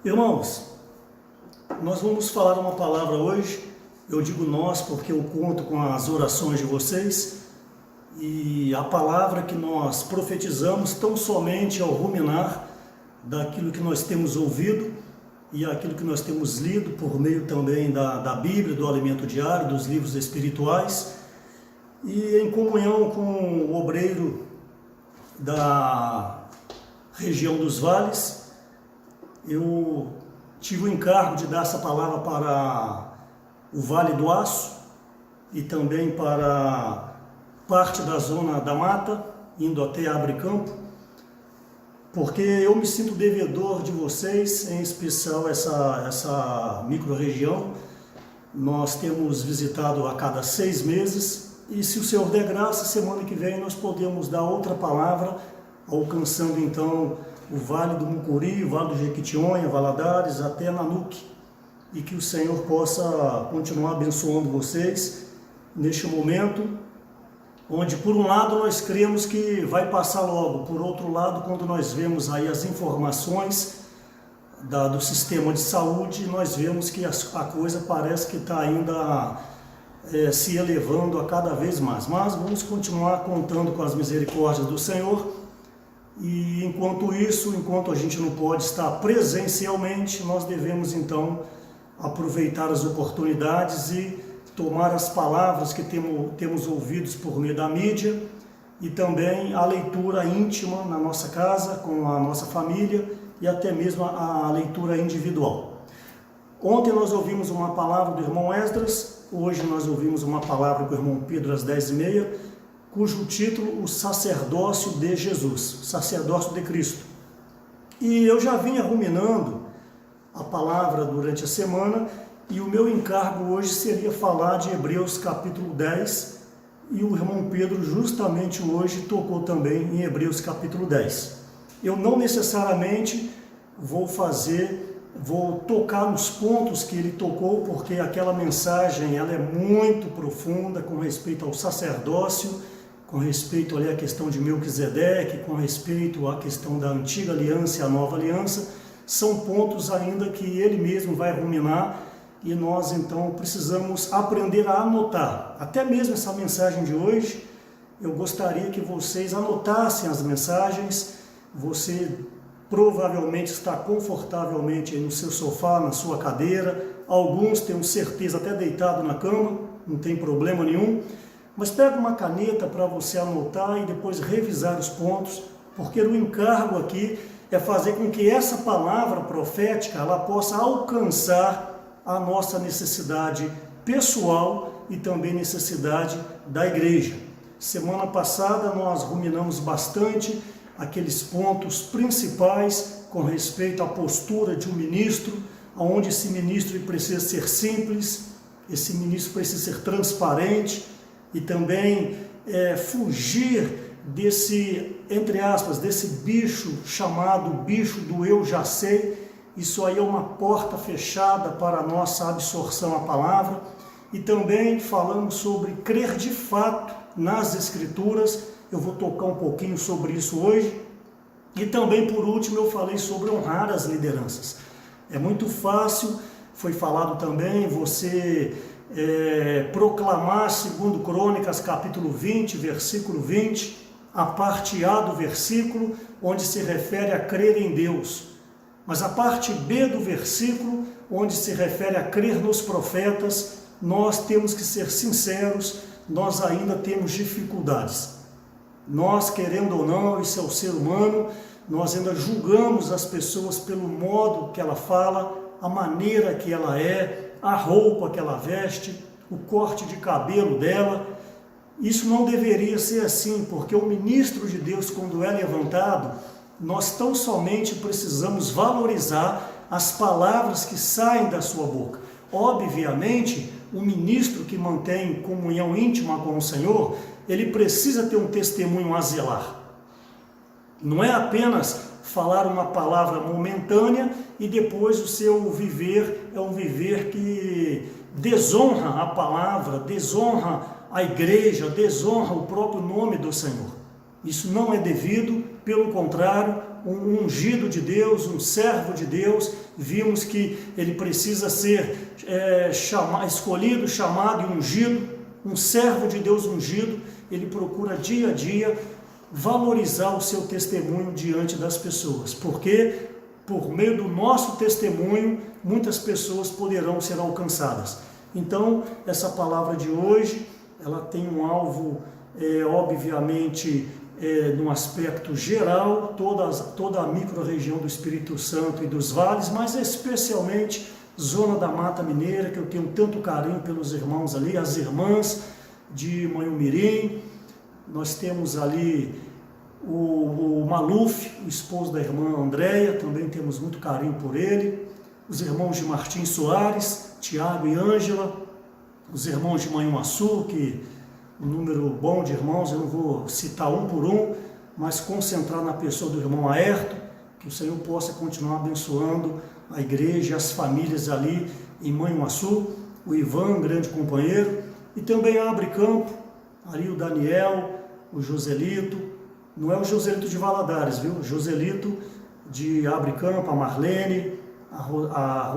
Irmãos, nós vamos falar uma palavra hoje. Eu digo nós porque eu conto com as orações de vocês, e a palavra que nós profetizamos tão somente ao ruminar daquilo que nós temos ouvido e aquilo que nós temos lido por meio também da Bíblia, do alimento diário, dos livros espirituais, e em comunhão com o obreiro da região dos vales. Eu tive o encargo de dar essa palavra para o Vale do Aço e também para parte da zona da mata, indo até Abre Campo, porque eu me sinto devedor de vocês, em especial essa micro-região. Nós temos visitado a cada 6 meses, e se o Senhor der graça, semana que vem nós podemos dar outra palavra, alcançando então o Vale do Mucuri, o Vale do Jequitinhonha, Valadares, até Nanuque, e que o Senhor possa continuar abençoando vocês neste momento, onde por um lado nós cremos que vai passar logo, por outro lado, quando nós vemos aí as informações do sistema de saúde, nós vemos que a coisa parece que está ainda se elevando a cada vez mais. Mas vamos continuar contando com as misericórdias do Senhor. E enquanto isso, enquanto a gente não pode estar presencialmente, nós devemos então aproveitar as oportunidades e tomar as palavras que temos ouvidos por meio da mídia, e também a leitura íntima na nossa casa, com a nossa família, e até mesmo a leitura individual. Ontem nós ouvimos uma palavra do irmão Esdras, hoje nós ouvimos uma palavra do irmão Pedro às 10h30, cujo título, o sacerdócio de Jesus, sacerdócio de Cristo. E eu já vinha ruminando a palavra durante a semana, e o meu encargo hoje seria falar de Hebreus capítulo 10, e o irmão Pedro justamente hoje tocou também em Hebreus capítulo 10. Eu não necessariamente vou tocar nos pontos que ele tocou, porque aquela mensagem ela é muito profunda com respeito ao sacerdócio, com respeito ali à questão de Melquisedeque, com respeito à questão da antiga aliança e a nova aliança. São pontos ainda que ele mesmo vai ruminar, e nós então precisamos aprender a anotar. Até mesmo essa mensagem de hoje, eu gostaria que vocês anotassem as mensagens. Você provavelmente está confortavelmente aí no seu sofá, na sua cadeira. Alguns, tenho certeza, até deitado na cama, não tem problema nenhum. Mas pega uma caneta para você anotar e depois revisar os pontos, porque o encargo aqui é fazer com que essa palavra profética ela possa alcançar a nossa necessidade pessoal e também necessidade da igreja. Semana passada nós ruminamos bastante aqueles pontos principais com respeito à postura de um ministro, onde esse ministro precisa ser simples, esse ministro precisa ser transparente, e também fugir desse, entre aspas, desse bicho chamado bicho do eu já sei. Isso aí é uma porta fechada para a nossa absorção à palavra. E também falamos sobre crer de fato nas Escrituras. Eu vou tocar um pouquinho sobre isso hoje. E também, por último, eu falei sobre honrar as lideranças. É muito fácil, foi falado também, você proclamar, segundo Crônicas, capítulo 20, versículo 20, a parte A do versículo, onde se refere a crer em Deus. Mas a parte B do versículo, onde se refere a crer nos profetas, nós temos que ser sinceros, nós ainda temos dificuldades. Nós, querendo ou não, isso é o ser humano, nós ainda julgamos as pessoas pelo modo que ela fala, a maneira que ela é, a roupa que ela veste, o corte de cabelo dela. Isso não deveria ser assim, porque o ministro de Deus, quando é levantado, nós tão somente precisamos valorizar as palavras que saem da sua boca. Obviamente, o ministro que mantém comunhão íntima com o Senhor, ele precisa ter um testemunho a zelar. Não é apenas falar uma palavra momentânea e depois o seu viver é um viver que desonra a palavra, desonra a igreja, desonra o próprio nome do Senhor. Isso não é devido, pelo contrário, um ungido de Deus, um servo de Deus. Vimos que ele precisa ser escolhido, chamado e ungido. Um servo de Deus ungido, ele procura dia a dia valorizar o seu testemunho diante das pessoas, porque por meio do nosso testemunho muitas pessoas poderão ser alcançadas. Então, essa palavra de hoje, ela tem um alvo, obviamente, num aspecto geral, toda a micro-região do Espírito Santo e dos vales, mas especialmente zona da Mata Mineira, que eu tenho tanto carinho pelos irmãos ali, as irmãs de Manhumirim. Nós temos ali o Maluf, o esposo da irmã Andréia, também temos muito carinho por ele. Os irmãos de Martins Soares, Tiago e Ângela, os irmãos de Manhuaçu, que um número bom de irmãos, eu não vou citar um por um, mas concentrar na pessoa do irmão Aerto, que o Senhor possa continuar abençoando a igreja, as famílias ali em Manhuaçu, o Ivan, grande companheiro, e também Abre Campo, ali o Daniel, o Joselito, não é o Joselito de Valadares, viu? O Joselito de Abre Campo, a Marlene, a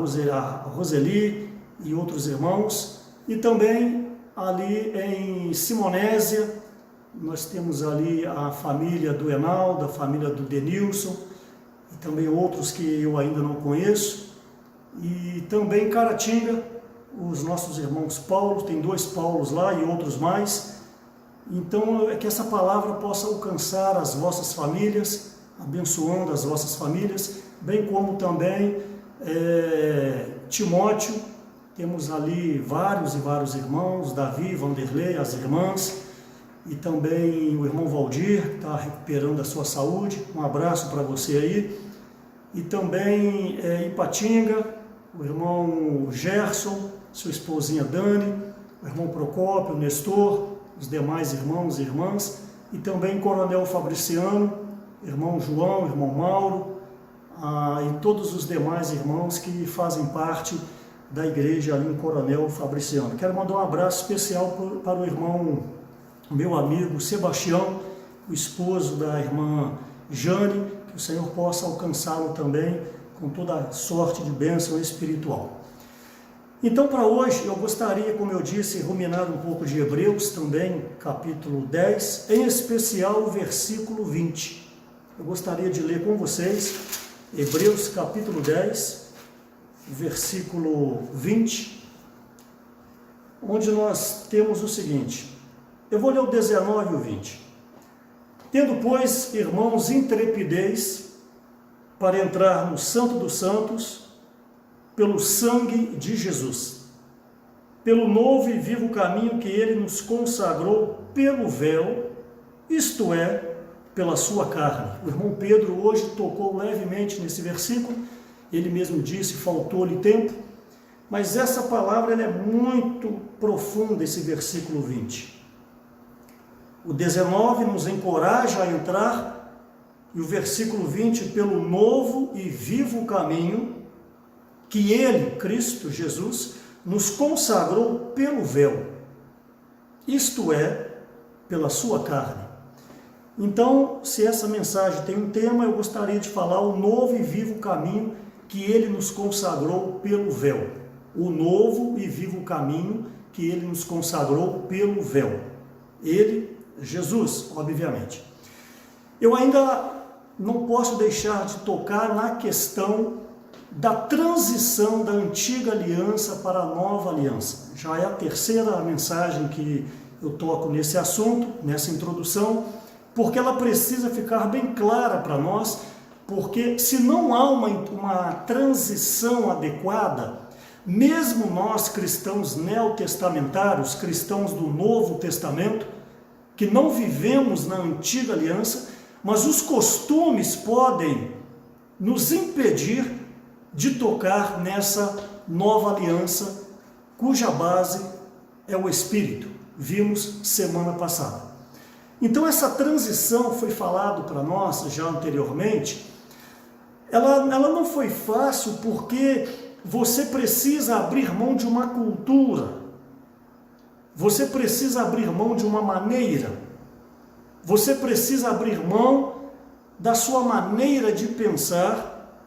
Roseli e outros irmãos, e também ali em Simonésia, nós temos ali a família do Enaldo, a família do Denilson, e também outros que eu ainda não conheço, e também Caratinga, os nossos irmãos Paulo, tem 2 Paulos lá e outros mais. Então, que essa palavra possa alcançar as vossas famílias, abençoando as vossas famílias, bem como também Timóteo. Temos ali vários e vários irmãos, Davi, Vanderlei, as irmãs, e também o irmão Valdir, que está recuperando a sua saúde. Um abraço para você aí. E também Ipatinga, o irmão Gerson, sua esposinha Dani, o irmão Procópio, o Nestor, os demais irmãos e irmãs, e também Coronel Fabriciano, irmão João, irmão Mauro, e todos os demais irmãos que fazem parte da igreja ali em Coronel Fabriciano. Quero mandar um abraço especial para o irmão, meu amigo Sebastião, o esposo da irmã Jane, que o Senhor possa alcançá-lo também com toda a sorte de bênção espiritual. Então, para hoje, eu gostaria, como eu disse, ruminar um pouco de Hebreus também, capítulo 10, em especial o versículo 20. Eu gostaria de ler com vocês Hebreus capítulo 10, versículo 20, onde nós temos o seguinte. Eu vou ler o 19 e o 20. Tendo, pois, irmãos, intrepidez para entrar no Santo dos Santos, pelo sangue de Jesus, pelo novo e vivo caminho que ele nos consagrou pelo véu, isto é, pela sua carne. O irmão Pedro hoje tocou levemente nesse versículo, ele mesmo disse, faltou-lhe tempo, mas essa palavra ela é muito profunda, esse versículo 20. O 19 nos encoraja a entrar, e o versículo 20, pelo novo e vivo caminho que ele, Cristo Jesus, nos consagrou pelo véu, isto é, pela sua carne. Então, se essa mensagem tem um tema, eu gostaria de falar o novo e vivo caminho que ele nos consagrou pelo véu. O novo e vivo caminho que ele nos consagrou pelo véu. Ele, Jesus, obviamente. Eu ainda não posso deixar de tocar na questão da transição da antiga aliança para a nova aliança. Já é a terceira mensagem que eu toco nesse assunto, nessa introdução, porque ela precisa ficar bem clara para nós, porque se não há uma transição adequada, mesmo nós cristãos neotestamentários, cristãos do Novo Testamento, que não vivemos na antiga aliança, mas os costumes podem nos impedir de tocar nessa nova aliança, cuja base é o Espírito. Vimos semana passada. Então essa transição foi falado para nós já anteriormente, ela não foi fácil porque você precisa abrir mão de uma cultura, você precisa abrir mão de uma maneira, você precisa abrir mão da sua maneira de pensar,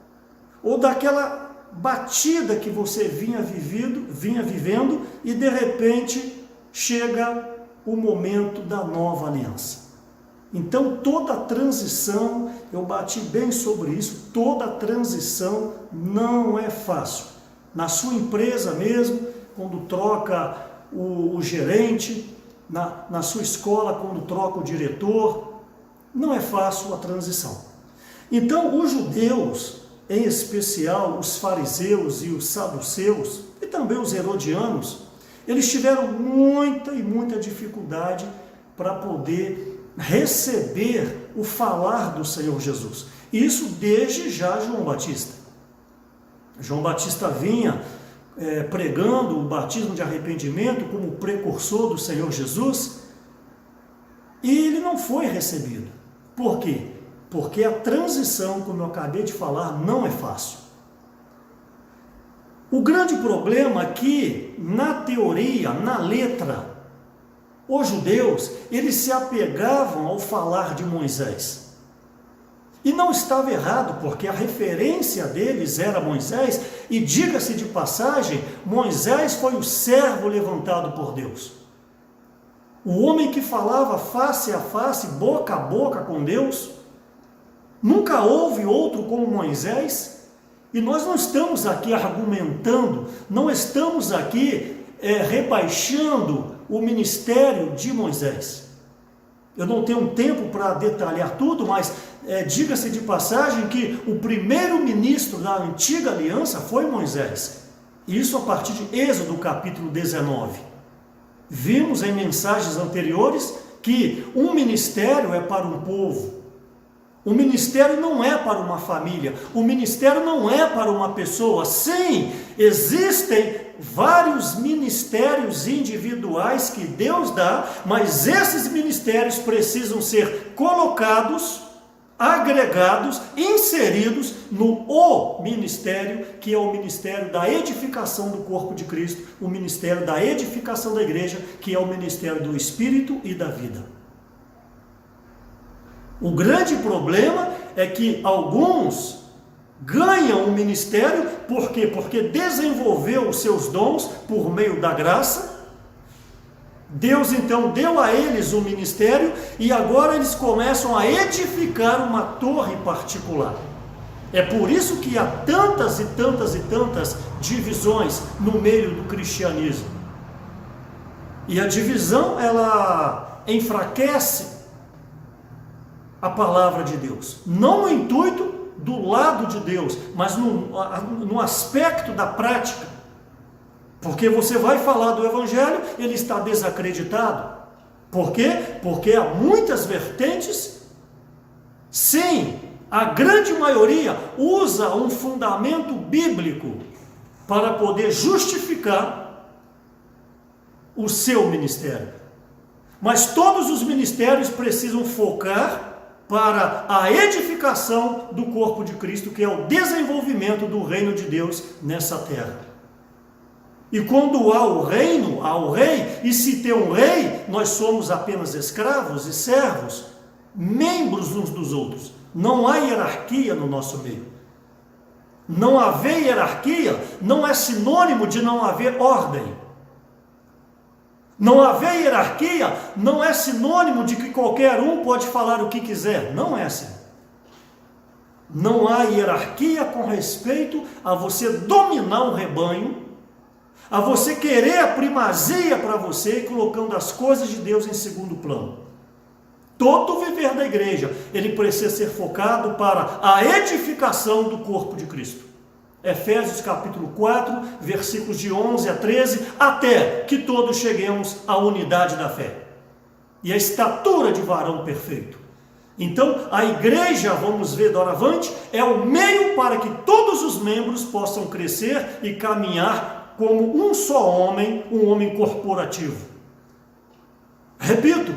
ou daquela batida que você vinha vivendo, e de repente chega o momento da nova aliança. Então toda transição, eu bati bem sobre isso, toda transição não é fácil. Na sua empresa mesmo, quando troca o gerente, na sua escola, quando troca o diretor, não é fácil a transição. Então os judeus, em especial os fariseus e os saduceus, e também os herodianos, eles tiveram muita dificuldade para poder receber o falar do Senhor Jesus. Isso desde já João Batista. João Batista vinha pregando o batismo de arrependimento como precursor do Senhor Jesus, e ele não foi recebido. Por quê? Porque a transição, como eu acabei de falar, não é fácil. O grande problema é que, na teoria, na letra, os judeus, eles se apegavam ao falar de Moisés. E não estava errado, porque a referência deles era Moisés, e diga-se de passagem, Moisés foi o servo levantado por Deus. O homem que falava face a face, boca a boca com Deus. Nunca houve outro como Moisés, e nós não estamos aqui argumentando, não estamos aqui rebaixando o ministério de Moisés. Eu não tenho tempo para detalhar tudo, mas diga-se de passagem que o primeiro ministro da antiga aliança foi Moisés. Isso a partir de Êxodo capítulo 19. Vimos em mensagens anteriores que um ministério é para um povo. O ministério não é para uma família, o ministério não é para uma pessoa. Sim, existem vários ministérios individuais que Deus dá, mas esses ministérios precisam ser colocados, agregados, inseridos no ministério, que é o ministério da edificação do corpo de Cristo, o ministério da edificação da igreja, que é o ministério do Espírito e da vida. O grande problema é que alguns ganham o ministério, por quê? Porque desenvolveu os seus dons por meio da graça. Deus então deu a eles o ministério, e agora eles começam a edificar uma torre particular. É por isso que há tantas e tantas divisões no meio do cristianismo. E a divisão, ela enfraquece a palavra de Deus, não no intuito do lado de Deus, mas no aspecto da prática, porque você vai falar do evangelho, ele está desacreditado. Por quê? Porque há muitas vertentes. Sim, a grande maioria usa um fundamento bíblico para poder justificar o seu ministério, mas todos os ministérios precisam focar para a edificação do corpo de Cristo, que é o desenvolvimento do reino de Deus nessa terra. E quando há o reino, há o rei, e se tem um rei, nós somos apenas escravos e servos, membros uns dos outros. Não há hierarquia no nosso meio. Não haver hierarquia não é sinônimo de não haver ordem. Não haver hierarquia não é sinônimo de que qualquer um pode falar o que quiser. Não é assim. Não há hierarquia com respeito a você dominar um rebanho, a você querer a primazia para você, colocando as coisas de Deus em segundo plano. Todo o viver da igreja, ele precisa ser focado para a edificação do corpo de Cristo. Efésios capítulo 4, versículos de 11 a 13, até que todos cheguemos à unidade da fé e à estatura de varão perfeito. Então, a igreja, vamos ver doravante, é o meio para que todos os membros possam crescer e caminhar como um só homem, um homem corporativo. Repito,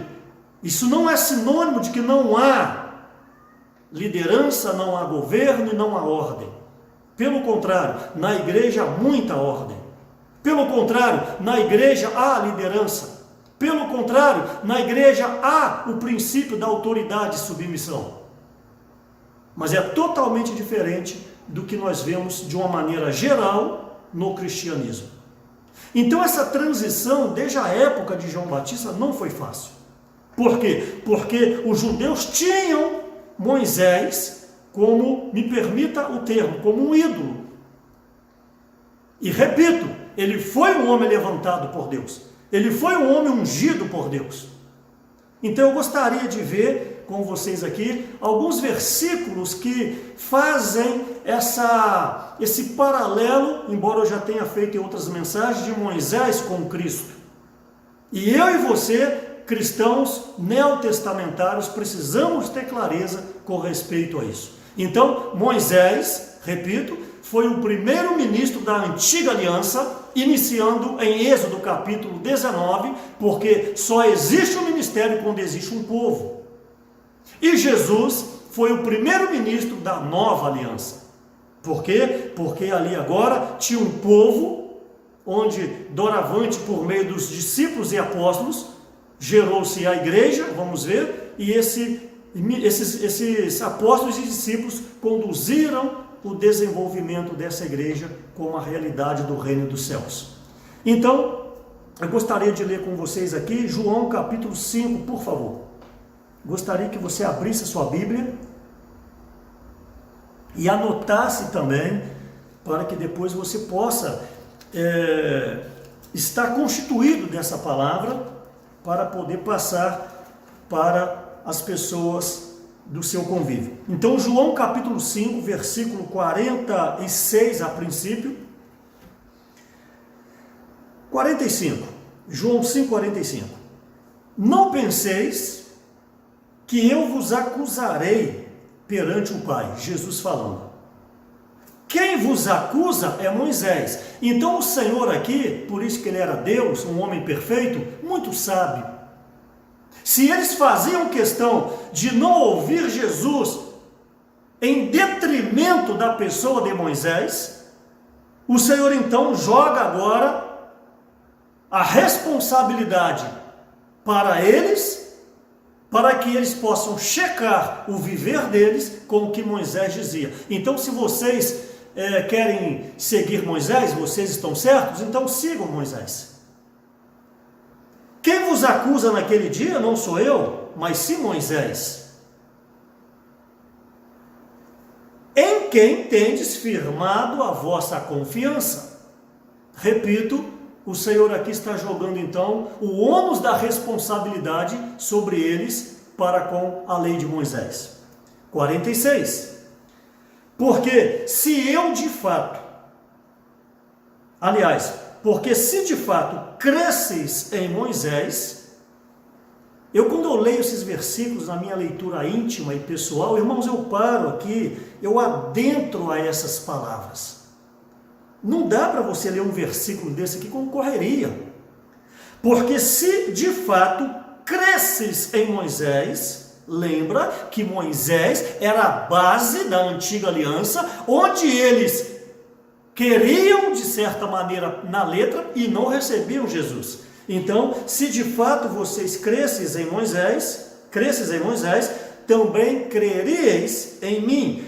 isso não é sinônimo de que não há liderança, não há governo e não há ordem. Pelo contrário, na igreja há muita ordem. Pelo contrário, na igreja há liderança. Pelo contrário, na igreja há o princípio da autoridade e submissão. mas é totalmente diferente do que nós vemos de uma maneira geral no cristianismo. Então essa transição, desde a época de João Batista, não foi fácil. Por quê? Porque os judeus tinham Moisés como, me permita o termo, como um ídolo. E repito, ele foi um homem levantado por Deus. Ele foi um homem ungido por Deus. Então eu gostaria de ver com vocês aqui alguns versículos que fazem esse paralelo, embora eu já tenha feito em outras mensagens, de Moisés com Cristo. E eu e você, cristãos neotestamentários, precisamos ter clareza com respeito a isso. Então, Moisés, repito, foi o primeiro ministro da antiga aliança, iniciando em Êxodo capítulo 19, porque só existe um ministério quando existe um povo. E Jesus foi o primeiro ministro da nova aliança. Por quê? Porque ali agora tinha um povo, onde doravante por meio dos discípulos e apóstolos, gerou-se a igreja, vamos ver, e esses apóstolos e discípulos conduziram o desenvolvimento dessa igreja como a realidade do reino dos céus. Então, eu gostaria de ler com vocês aqui João capítulo 5, por favor. Gostaria que você abrisse a sua Bíblia e anotasse também, para que depois você possa estar constituído dessa palavra, para poder passar para as pessoas do seu convívio. Então, João capítulo 5, versículo 46 a princípio. 45. João 5, 45. Não penseis que eu vos acusarei perante o Pai. Jesus falando. Quem vos acusa é Moisés. Então o Senhor aqui, por isso que ele era Deus, um homem perfeito, muito sábio. Se eles faziam questão de não ouvir Jesus em detrimento da pessoa de Moisés, o Senhor então joga agora a responsabilidade para eles, para que eles possam checar o viver deles com o que Moisés dizia. Então, se vocês querem seguir Moisés, vocês estão certos, então sigam Moisés. Quem vos acusa naquele dia não sou eu, mas sim Moisés, em quem tendes firmado a vossa confiança. Repito, o Senhor aqui está jogando então o ônus da responsabilidade sobre eles para com a lei de Moisés. 46. Porque se de fato cresceis em Moisés, quando eu leio esses versículos na minha leitura íntima e pessoal, irmãos, eu paro aqui, eu adentro a essas palavras. Não dá para você ler um versículo desse aqui com correria. Porque se de fato cresces em Moisés, lembra que Moisés era a base da antiga aliança, onde eles queriam, de certa maneira, na letra, e não recebiam Jesus. Então, se de fato vocês cresces em Moisés, também crereis em mim,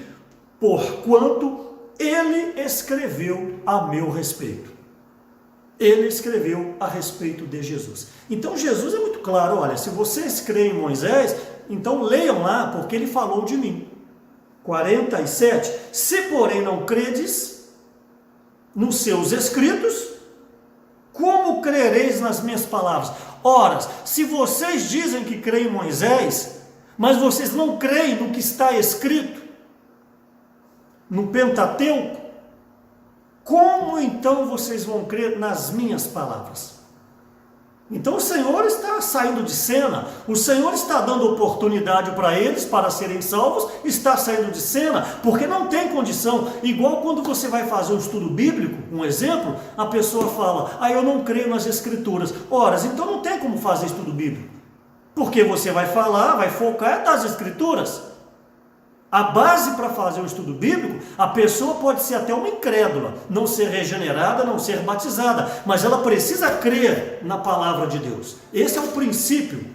porquanto ele escreveu a meu respeito. Ele escreveu a respeito de Jesus. Então Jesus é muito claro, olha, se vocês creem em Moisés, então leiam lá, porque ele falou de mim. 47. Se porém não credes nos seus escritos, como crereis nas minhas palavras? Ora, se vocês dizem que creem em Moisés, mas vocês não creem no que está escrito no Pentateuco, como então vocês vão crer nas minhas palavras? Então o Senhor está saindo de cena, o Senhor está dando oportunidade para eles, para serem salvos, está saindo de cena, porque não tem condição. Igual quando você vai fazer um estudo bíblico, um exemplo, a pessoa fala, eu não creio nas escrituras. Ora, então não tem como fazer estudo bíblico, porque você vai falar, vai focar das escrituras. A base para fazer o estudo bíblico, a pessoa pode ser até uma incrédula, não ser regenerada, não ser batizada, mas ela precisa crer na palavra de Deus. Esse é o princípio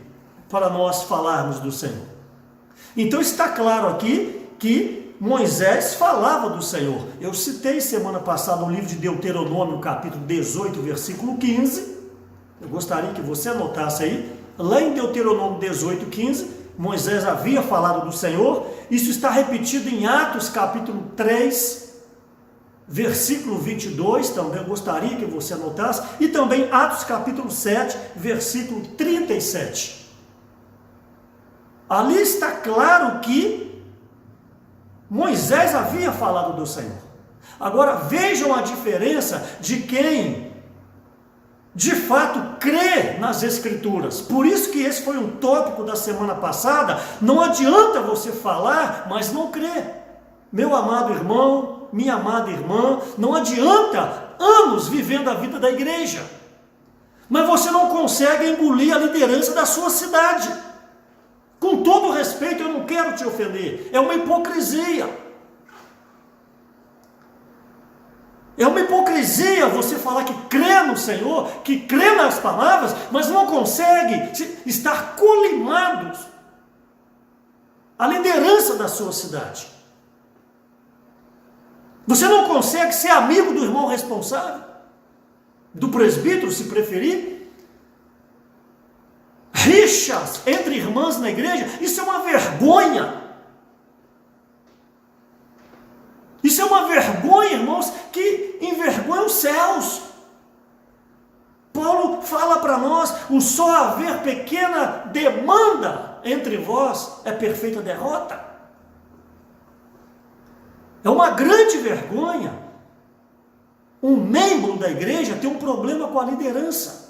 para nós falarmos do Senhor. Então está claro aqui que Moisés falava do Senhor. Eu citei semana passada o livro de Deuteronômio, capítulo 18, versículo 15. Eu gostaria que você anotasse aí. Lá em Deuteronômio 18, 15, Moisés havia falado do Senhor. Isso está repetido em Atos, capítulo 3, versículo 22. Também eu gostaria que você anotasse. E também Atos, capítulo 7, versículo 37. Ali está claro que Moisés havia falado do Senhor. Agora vejam a diferença de quem de fato crê nas Escrituras. Por isso que esse foi um tópico da semana passada. Não adianta você falar, mas não crer. Meu amado irmão, minha amada irmã, não adianta anos vivendo a vida da igreja, mas você não consegue engolir a liderança da sua cidade. Com todo respeito, eu não quero te ofender, é uma hipocrisia. É uma hipocrisia você falar que crê no Senhor, que crê nas palavras, mas não consegue estar colimados à liderança da sua cidade. Você não consegue ser amigo do irmão responsável, do presbítero, se preferir. Rixas entre irmãs na igreja, isso é uma vergonha. Isso é uma vergonha, irmãos, que envergonha os céus. Paulo fala para nós, o só haver pequena demanda entre vós é perfeita derrota. É uma grande vergonha um membro da igreja ter um problema com a liderança.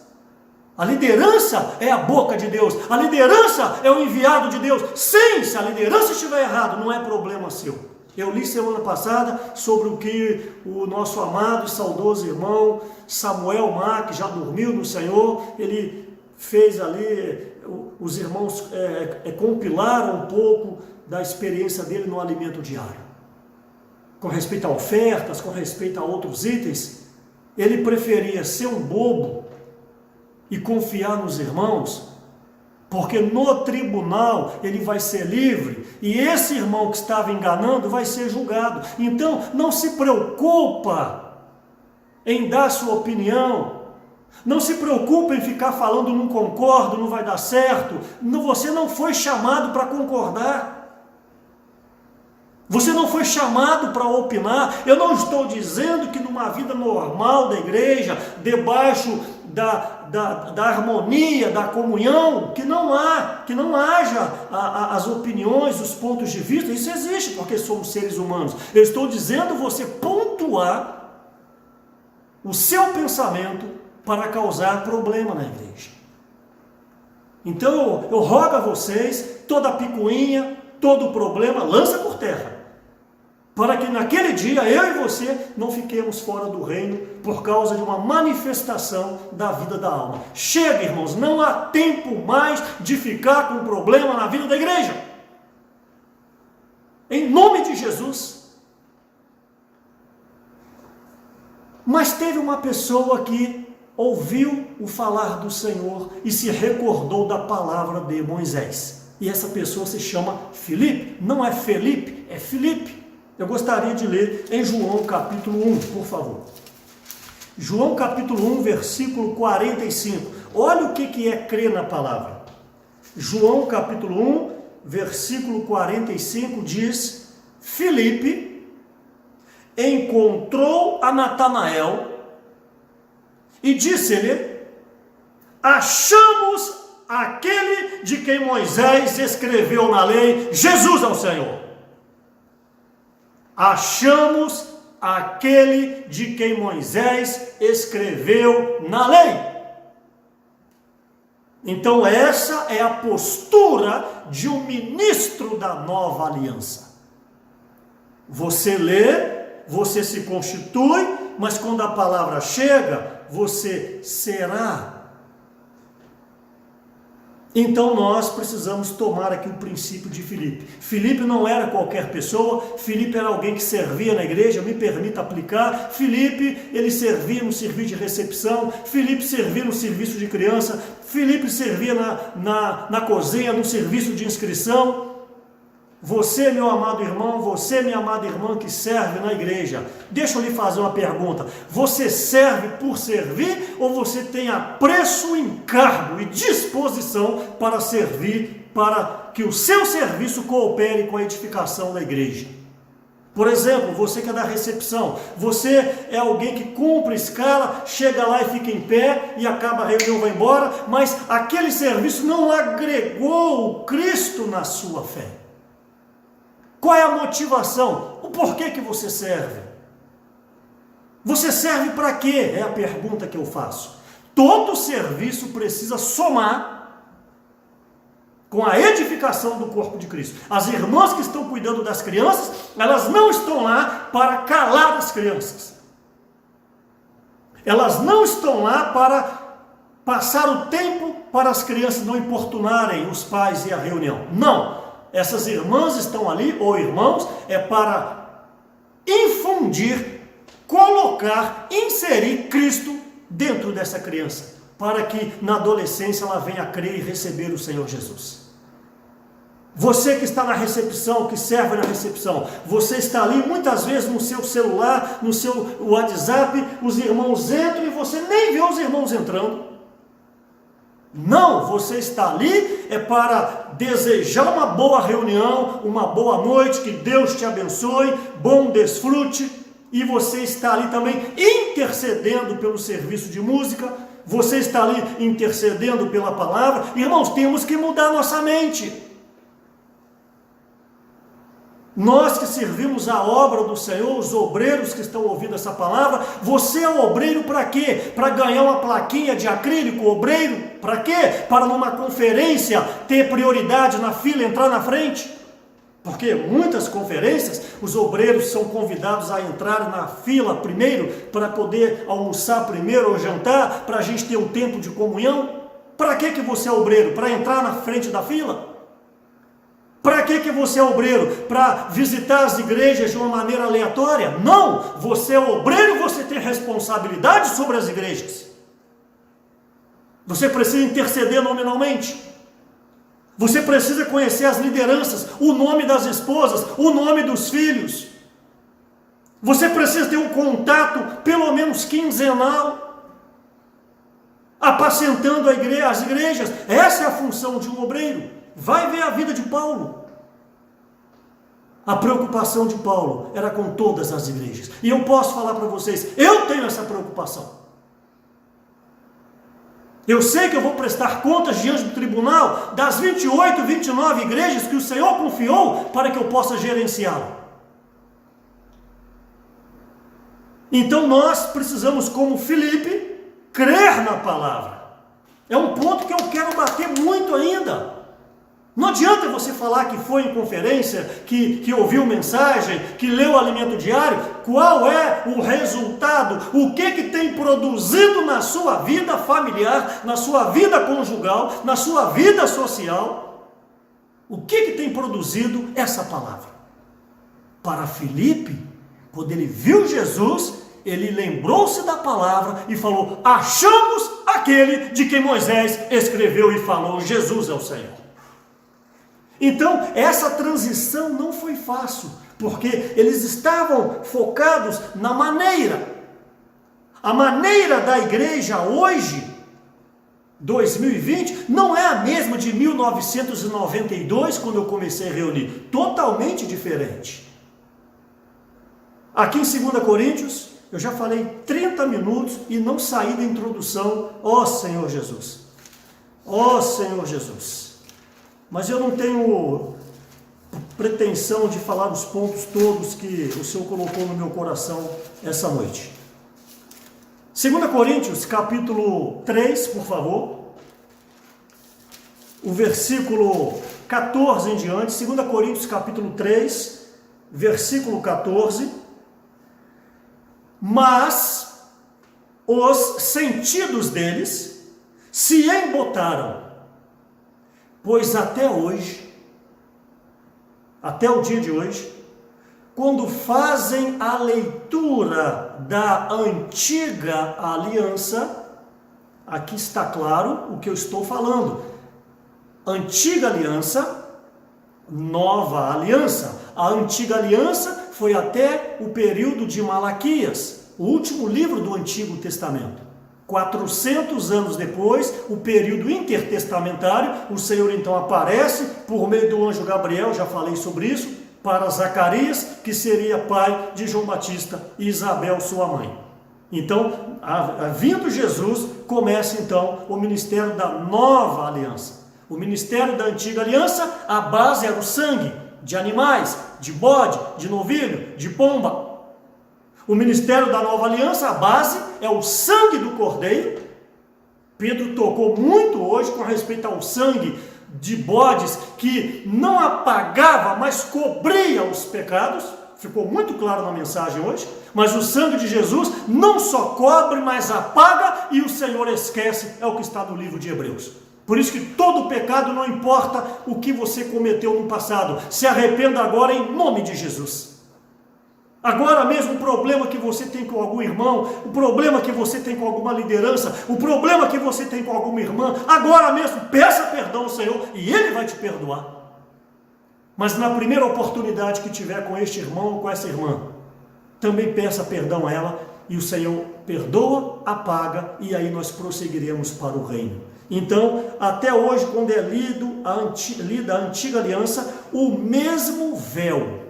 A liderança é a boca de Deus, a liderança é o enviado de Deus. Sim, se a liderança estiver errada, não é problema seu. Eu li semana passada sobre o que o nosso amado e saudoso irmão Samuel Mar, que já dormiu no Senhor, ele fez ali, os irmãos compilaram um pouco da experiência dele no alimento diário. Com respeito a ofertas, com respeito a outros itens, ele preferia ser um bobo e confiar nos irmãos, porque no tribunal ele vai ser livre, e esse irmão que estava enganando vai ser julgado. Então não se preocupa em dar sua opinião, não se preocupa em ficar falando não concordo, não vai dar certo. Você não foi chamado para concordar, você não foi chamado para opinar. Eu não estou dizendo que numa vida normal da igreja, debaixo da harmonia, da comunhão, que não haja as opiniões, os pontos de vista. Isso existe, porque somos seres humanos. Eu estou dizendo você pontuar o seu pensamento para causar problema na igreja. Então eu rogo a vocês, toda picuinha, todo problema, lança por terra, para que naquele dia eu e você não fiquemos fora do reino por causa de uma manifestação da vida da alma. Chega, irmãos, não há tempo mais de ficar com problema na vida da igreja. Em nome de Jesus. Mas teve uma pessoa que ouviu o falar do Senhor e se recordou da palavra de Moisés. E essa pessoa se chama Filipe. Não é Felipe, é Filipe. Eu gostaria de ler em João capítulo 1, por favor. João capítulo 1, versículo 45. Olha o que é crer na palavra. João capítulo 1, versículo 45 diz: Filipe encontrou a Natanael e disse-lhe: achamos aquele de quem Moisés escreveu na lei, Jesus é o Senhor. Achamos aquele de quem Moisés escreveu na lei. Então essa é a postura de um ministro da nova aliança. Você lê, você se constitui, mas quando a palavra chega, você será. Então nós precisamos tomar aqui o princípio de Filipe. Filipe não era qualquer pessoa, Filipe era alguém que servia na igreja, me permita aplicar. Filipe, ele servia no serviço de recepção, Filipe servia no serviço de criança, Filipe servia na cozinha, no serviço de inscrição. Você, meu amado irmão, você, minha amada irmã que serve na igreja, deixa eu lhe fazer uma pergunta. Você serve por servir ou você tem apreço, encargo e disposição para servir, para que o seu serviço coopere com a edificação da igreja? Por exemplo, você que é da recepção, você é alguém que cumpre escala, chega lá e fica em pé e acaba a reunião, vai embora, mas aquele serviço não agregou o Cristo na sua fé. Qual é a motivação? O porquê que você serve? Você serve para quê? É a pergunta que eu faço. Todo serviço precisa somar com a edificação do corpo de Cristo. As irmãs que estão cuidando das crianças, elas não estão lá para calar as crianças. Elas não estão lá para passar o tempo para as crianças não importunarem os pais e a reunião. Não. Essas irmãs estão ali, ou irmãos, é para infundir, colocar, inserir Cristo dentro dessa criança, para que na adolescência ela venha a crer e receber o Senhor Jesus. Você que está na recepção, que serve na recepção, você está ali muitas vezes no seu celular, no seu WhatsApp, os irmãos entram e você nem vê os irmãos entrando. Não, você está ali é para desejar uma boa reunião, uma boa noite, que Deus te abençoe, bom desfrute, e você está ali também intercedendo pelo serviço de música, você está ali intercedendo pela palavra. Irmãos, temos que mudar nossa mente. Nós que servimos a obra do Senhor, os obreiros que estão ouvindo essa palavra, você é obreiro para quê? Para ganhar uma plaquinha de acrílico, obreiro? Para quê? Para numa conferência ter prioridade na fila, entrar na frente? Porque muitas conferências, os obreiros são convidados a entrar na fila primeiro, para poder almoçar primeiro ou jantar, para a gente ter um tempo de comunhão. Para que você é obreiro? Para entrar na frente da fila? Para que você é obreiro? Para visitar as igrejas de uma maneira aleatória? Não! Você é obreiro, você tem responsabilidade sobre as igrejas. Você precisa interceder nominalmente. Você precisa conhecer as lideranças, o nome das esposas, o nome dos filhos. Você precisa ter um contato, pelo menos quinzenal, apacentando as igrejas. Essa é a função de um obreiro. Vai ver a vida de Paulo. A preocupação de Paulo era com todas as igrejas. E eu posso falar para vocês, eu tenho essa preocupação. Eu sei que eu vou prestar contas diante do tribunal das 28, 29 igrejas que o Senhor confiou para que eu possa gerenciá-la. Então nós precisamos, como Filipe, crer na palavra. É um ponto que eu quero bater muito ainda. Não adianta você falar que foi em conferência, que ouviu mensagem, que leu o alimento diário. Qual é o resultado? O que tem produzido na sua vida familiar, na sua vida conjugal, na sua vida social? O que tem produzido essa palavra? Para Filipe, quando ele viu Jesus, ele lembrou-se da palavra e falou: achamos aquele de quem Moisés escreveu e falou, Jesus é o Senhor. Então, essa transição não foi fácil, porque eles estavam focados na maneira. A maneira da igreja hoje, 2020, não é a mesma de 1992, quando eu comecei a reunir. Totalmente diferente. Aqui em 2 Coríntios, eu já falei 30 minutos e não saí da introdução. Ó Senhor Jesus. Ó Senhor Jesus. Mas eu não tenho pretensão de falar os pontos todos que o Senhor colocou no meu coração essa noite. 2 Coríntios, capítulo 3, por favor. O versículo 14 em diante. 2 Coríntios, capítulo 3, versículo 14. Mas os sentidos deles se embotaram, pois até hoje, até o dia de hoje, quando fazem a leitura da antiga aliança, aqui está claro o que eu estou falando. Antiga aliança, nova aliança. A antiga aliança foi até o período de Malaquias, o último livro do Antigo Testamento. 400 anos depois, o período intertestamentário, o Senhor então aparece por meio do anjo Gabriel, já falei sobre isso, para Zacarias, que seria pai de João Batista e Isabel, sua mãe. Então, vindo Jesus, começa então o ministério da nova aliança. O ministério da antiga aliança, a base era o sangue de animais, de bode, de novilho, de pomba. O ministério da nova aliança, a base é o sangue do cordeiro. Pedro tocou muito hoje com respeito ao sangue de bodes, que não apagava, mas cobria os pecados. Ficou muito claro na mensagem hoje. Mas o sangue de Jesus não só cobre, mas apaga, e o Senhor esquece, é o que está no livro de Hebreus. Por isso que todo pecado, não importa o que você cometeu no passado, se arrependa agora em nome de Jesus. Agora mesmo, o problema que você tem com algum irmão, o problema que você tem com alguma liderança, o problema que você tem com alguma irmã, agora mesmo peça perdão ao Senhor e Ele vai te perdoar. Mas na primeira oportunidade que tiver com este irmão ou com essa irmã, também peça perdão a ela e o Senhor perdoa, apaga, e aí nós prosseguiremos para o reino. Então, até hoje, quando é lida a antiga aliança, o mesmo véu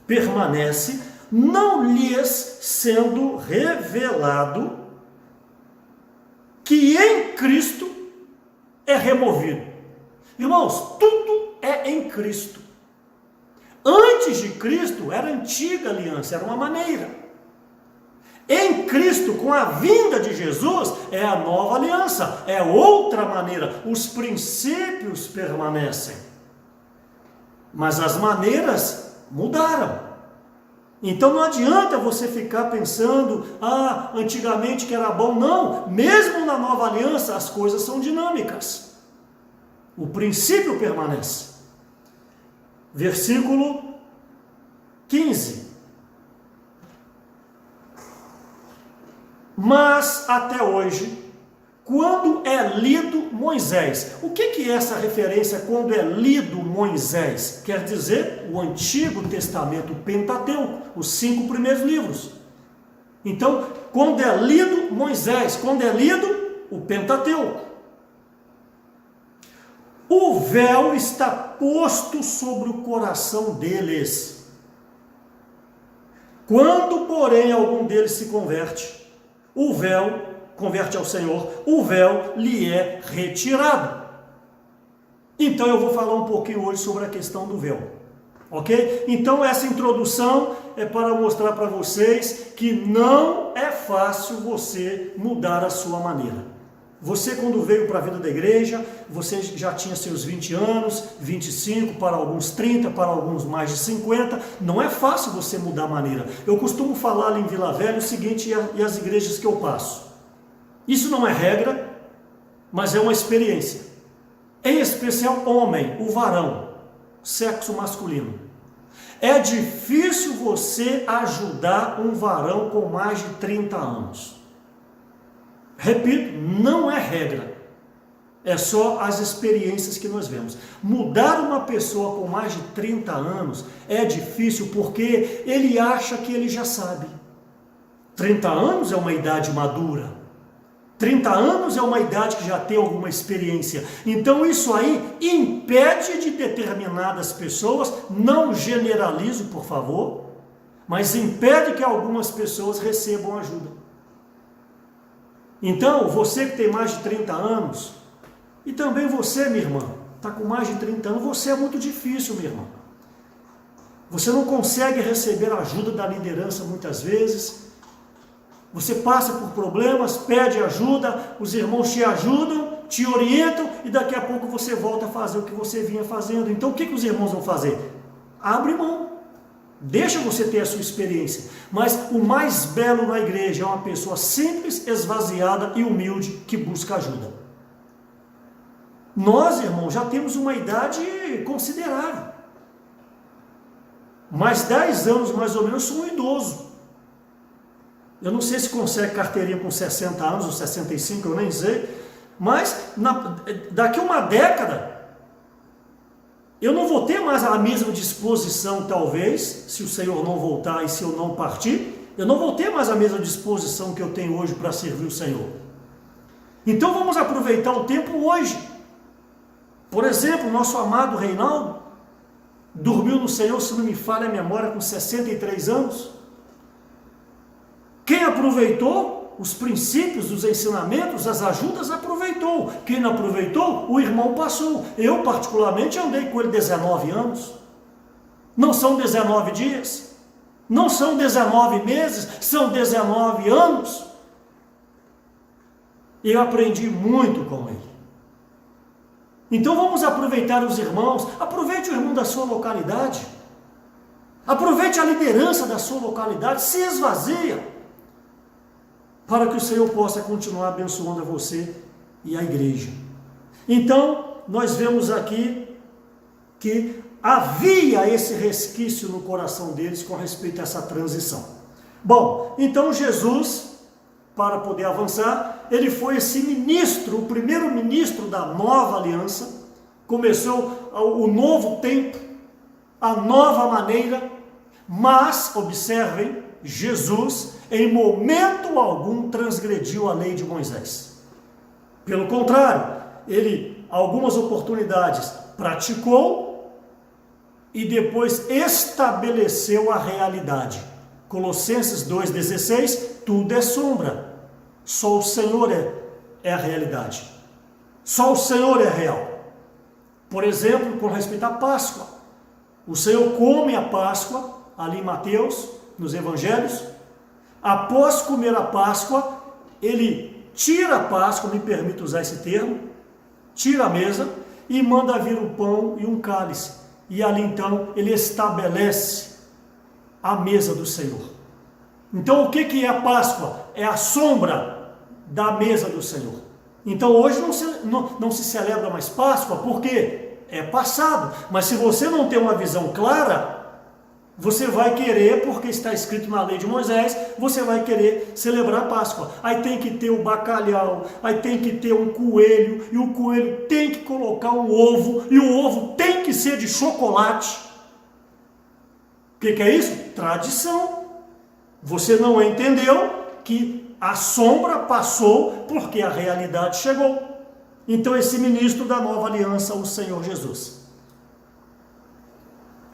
permanece, não lhes sendo revelado que em Cristo é removido. Irmãos, tudo é em Cristo. Antes de Cristo era antiga aliança, era uma maneira. Em Cristo, com a vinda de Jesus, é a nova aliança, é outra maneira. Os princípios permanecem, mas as maneiras mudaram. Então não adianta você ficar pensando, antigamente que era bom. Não, mesmo na nova aliança as coisas são dinâmicas. O princípio permanece. Versículo 15. Mas até hoje, quando é lido Moisés. O que é essa referência quando é lido Moisés? Quer dizer, o Antigo Testamento, o Pentateuco, os 5 primeiros livros. Então, quando é lido Moisés, quando é lido o Pentateuco, o véu está posto sobre o coração deles. Quando, porém, algum deles se converte, converte ao Senhor, o véu lhe é retirado. Então eu vou falar um pouquinho hoje sobre a questão do véu, ok? Então essa introdução é para mostrar para vocês que não é fácil você mudar a sua maneira. Você, quando veio para a vida da igreja, você já tinha seus 20 anos, 25, para alguns 30, para alguns mais de 50. Não é fácil você mudar a maneira. Eu costumo falar ali em Vila Velha o seguinte, e as igrejas que eu passo. Isso não é regra, mas é uma experiência. Em especial homem, o varão, sexo masculino. É difícil você ajudar um varão com mais de 30 anos. Repito, não é regra. É só as experiências que nós vemos. Mudar uma pessoa com mais de 30 anos é difícil porque ele acha que ele já sabe. 30 anos é uma idade madura. 30 anos é uma idade que já tem alguma experiência. Então isso aí impede de determinadas pessoas, não generalizo, por favor, mas impede que algumas pessoas recebam ajuda. Então, você que tem mais de 30 anos, e também você, minha irmã, está com mais de 30 anos, você é muito difícil, minha irmã. Você não consegue receber a ajuda da liderança muitas vezes. Você passa por problemas, pede ajuda, os irmãos te ajudam, te orientam, e daqui a pouco você volta a fazer o que você vinha fazendo. Então, o que os irmãos vão fazer? Abre mão. Deixa você ter a sua experiência. Mas o mais belo na igreja é uma pessoa simples, esvaziada e humilde que busca ajuda. Nós, irmãos, já temos uma idade considerável. Mais 10 anos, mais ou menos, sou um idoso. Eu não sei se consegue carteirinha com 60 anos ou 65, eu nem sei. Mas daqui uma década, eu não vou ter mais a mesma disposição, talvez, se o Senhor não voltar e se eu não partir, eu não vou ter mais a mesma disposição que eu tenho hoje para servir o Senhor. Então vamos aproveitar o tempo hoje. Por exemplo, nosso amado Reinaldo dormiu no Senhor, se não me falha a memória, com 63 anos. Quem aproveitou os princípios, os ensinamentos, as ajudas, aproveitou. Quem não aproveitou, o irmão passou. Eu, particularmente, andei com ele 19 anos. Não são 19 dias, não são 19 meses, são 19 anos. E eu aprendi muito com ele. Então vamos aproveitar os irmãos. Aproveite o irmão da sua localidade. Aproveite a liderança da sua localidade. Se esvazia, para que o Senhor possa continuar abençoando a você e a igreja. Então, nós vemos aqui que havia esse resquício no coração deles com respeito a essa transição. Bom, então Jesus, para poder avançar, ele foi esse ministro, o primeiro ministro da nova aliança. Começou o novo tempo, a nova maneira, mas, observem, Jesus, em momento algum, transgrediu a lei de Moisés. Pelo contrário, ele, algumas oportunidades, praticou e depois estabeleceu a realidade. Colossenses 2,16, tudo é sombra, só o Senhor é a realidade. Só o Senhor é real. Por exemplo, com respeito à Páscoa, o Senhor come a Páscoa, ali em Mateus, nos evangelhos. Após comer a Páscoa, ele tira a Páscoa, me permito usar esse termo, tira a mesa e manda vir o pão e um cálice. E ali então ele estabelece a mesa do Senhor. Então o que é a Páscoa? É a sombra da mesa do Senhor. Então hoje não se celebra mais Páscoa, porque é passado. Mas se você não tem uma visão clara, você vai querer, porque está escrito na lei de Moisés, você vai querer celebrar a Páscoa. Aí tem que ter o bacalhau, aí tem que ter um coelho, e o coelho tem que colocar um ovo, e o ovo tem que ser de chocolate. O que é isso? Tradição. Você não entendeu que a sombra passou porque a realidade chegou. Então esse ministro da nova aliança, o Senhor Jesus.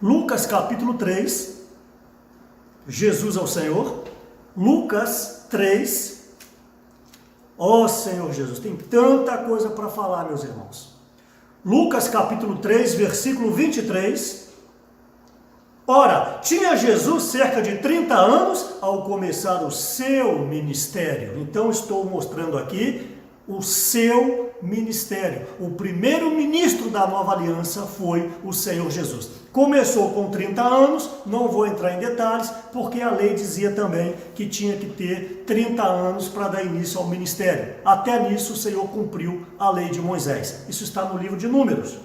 Lucas capítulo 3, Jesus ao Senhor, Lucas 3, ó Senhor Jesus, tem tanta coisa para falar, meus irmãos. Lucas capítulo 3, versículo 23, ora, tinha Jesus cerca de 30 anos ao começar o seu ministério. Então estou mostrando aqui o seu ministério. O primeiro ministro da nova aliança foi o Senhor Jesus. Começou com 30 anos, não vou entrar em detalhes, porque a lei dizia também que tinha que ter 30 anos para dar início ao ministério. Até nisso o Senhor cumpriu a lei de Moisés. Isso está no livro de Números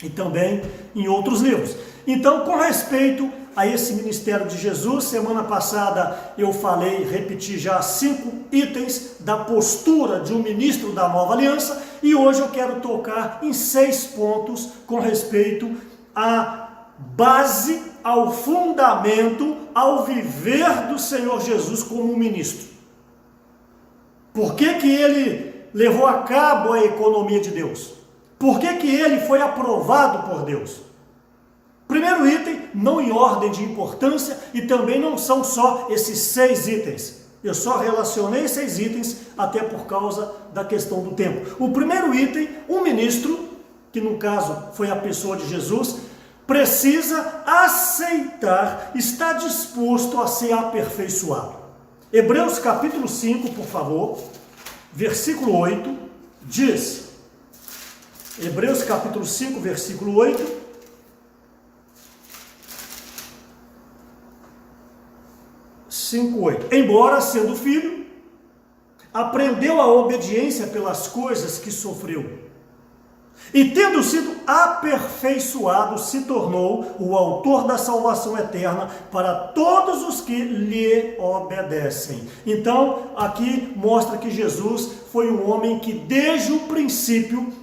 e também em outros livros. Então, com respeito a esse ministério de Jesus, semana passada eu falei, repeti já 5 itens da postura de um ministro da nova aliança, e hoje eu quero tocar em 6 pontos com respeito à base, ao fundamento, ao viver do Senhor Jesus como ministro. Por que ele levou a cabo a economia de Deus? Por que ele foi aprovado por Deus? Primeiro item, não em ordem de importância, e também não são só esses 6 itens. Eu só relacionei 6 itens até por causa da questão do tempo. O primeiro item, um ministro, que no caso foi a pessoa de Jesus, precisa aceitar, está disposto a ser aperfeiçoado. Hebreus capítulo 5, por favor, versículo 8, diz, Hebreus capítulo 5, versículo 8, embora sendo filho, aprendeu a obediência pelas coisas que sofreu, e tendo sido aperfeiçoado, se tornou o autor da salvação eterna para todos os que lhe obedecem. Então, aqui mostra que Jesus foi um homem que desde o princípio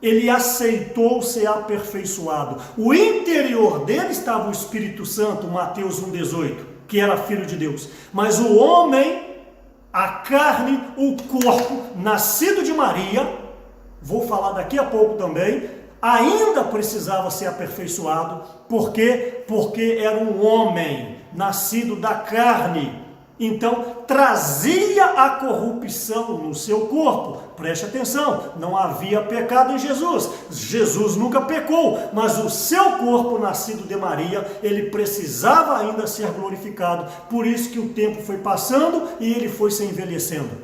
ele aceitou ser aperfeiçoado. O interior dele estava o Espírito Santo, Mateus 1,18, que era filho de Deus. Mas o homem, a carne, o corpo, nascido de Maria, vou falar daqui a pouco também, ainda precisava ser aperfeiçoado. Por quê? Porque era um homem nascido da carne. Então, trazia a corrupção no seu corpo. Preste atenção, não havia pecado em Jesus. Jesus nunca pecou, mas o seu corpo, nascido de Maria, ele precisava ainda ser glorificado. Por isso que o tempo foi passando e ele foi se envelhecendo.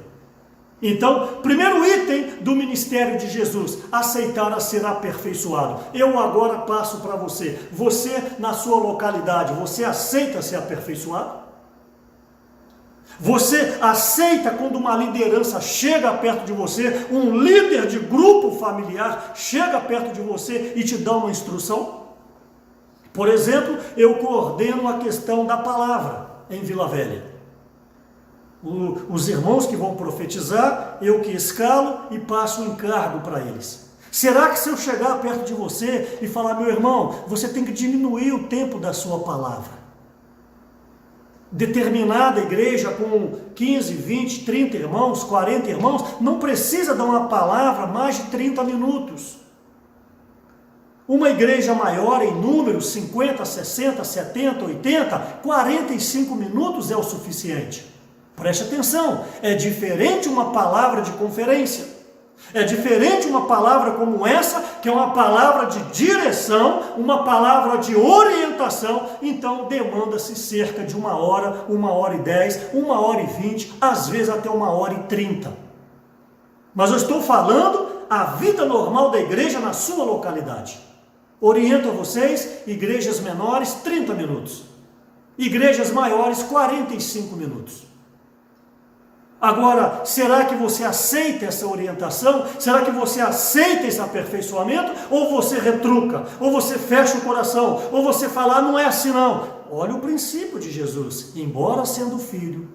Então, primeiro item do ministério de Jesus, aceitar a ser aperfeiçoado. Eu agora passo para você. Você, na sua localidade, você aceita ser aperfeiçoado? Você aceita quando uma liderança chega perto de você, um líder de grupo familiar chega perto de você e te dá uma instrução? Por exemplo, eu coordeno a questão da palavra em Vila Velha. Os irmãos que vão profetizar, eu que escalo e passo o encargo para eles. Será que se eu chegar perto de você e falar, meu irmão, você tem que diminuir o tempo da sua palavra? Determinada igreja com 15, 20, 30 irmãos, 40 irmãos, não precisa dar uma palavra mais de 30 minutos. Uma igreja maior em números, 50, 60, 70, 80, 45 minutos é o suficiente. Preste atenção, é diferente uma palavra de conferência. É diferente uma palavra como essa, que é uma palavra de direção, uma palavra de orientação. Então demanda-se cerca de 1h, 1h10, 1h20, às vezes até 1h30. Mas eu estou falando a vida normal da igreja na sua localidade. Oriento a vocês, igrejas menores, 30 minutos. Igrejas maiores, 45 minutos. Agora, será que você aceita essa orientação? Será que você aceita esse aperfeiçoamento? Ou você retruca? Ou você fecha o coração? Ou você fala, não é assim não? Olha o princípio de Jesus. Embora sendo filho,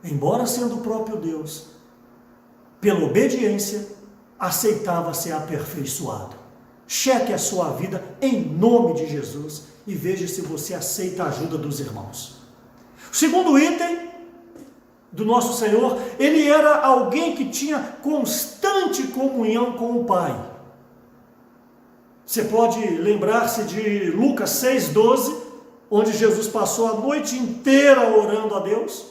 embora sendo o próprio Deus, pela obediência, aceitava ser aperfeiçoado. Cheque a sua vida em nome de Jesus e veja se você aceita a ajuda dos irmãos. O segundo item do nosso Senhor, ele era alguém que tinha constante comunhão com o Pai. Você pode lembrar-se de Lucas 6,12, onde Jesus passou a noite inteira orando a Deus,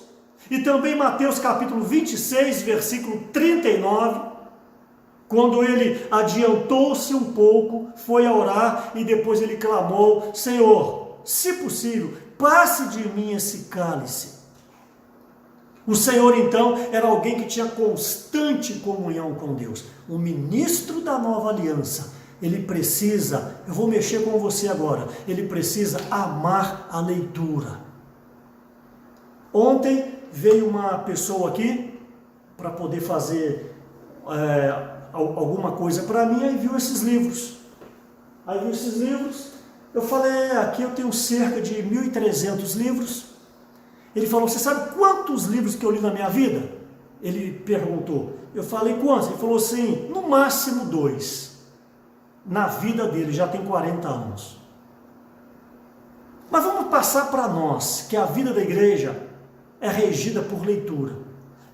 e também Mateus capítulo 26, versículo 39, quando ele adiantou-se um pouco, foi a orar e depois ele clamou, Senhor, se possível, passe de mim esse cálice. O Senhor, então, era alguém que tinha constante comunhão com Deus. O ministro da nova aliança, ele precisa, eu vou mexer com você agora, ele precisa amar a leitura. Ontem veio uma pessoa aqui para poder fazer alguma coisa para mim, aí viu esses livros. Eu falei, aqui eu tenho cerca de 1.300 livros. Ele falou, você sabe quantos livros que eu li na minha vida? Ele perguntou. Eu falei, quantos? Ele falou assim, no máximo 2. Na vida dele, já tem 40 anos. Mas vamos passar para nós, que a vida da igreja é regida por leitura.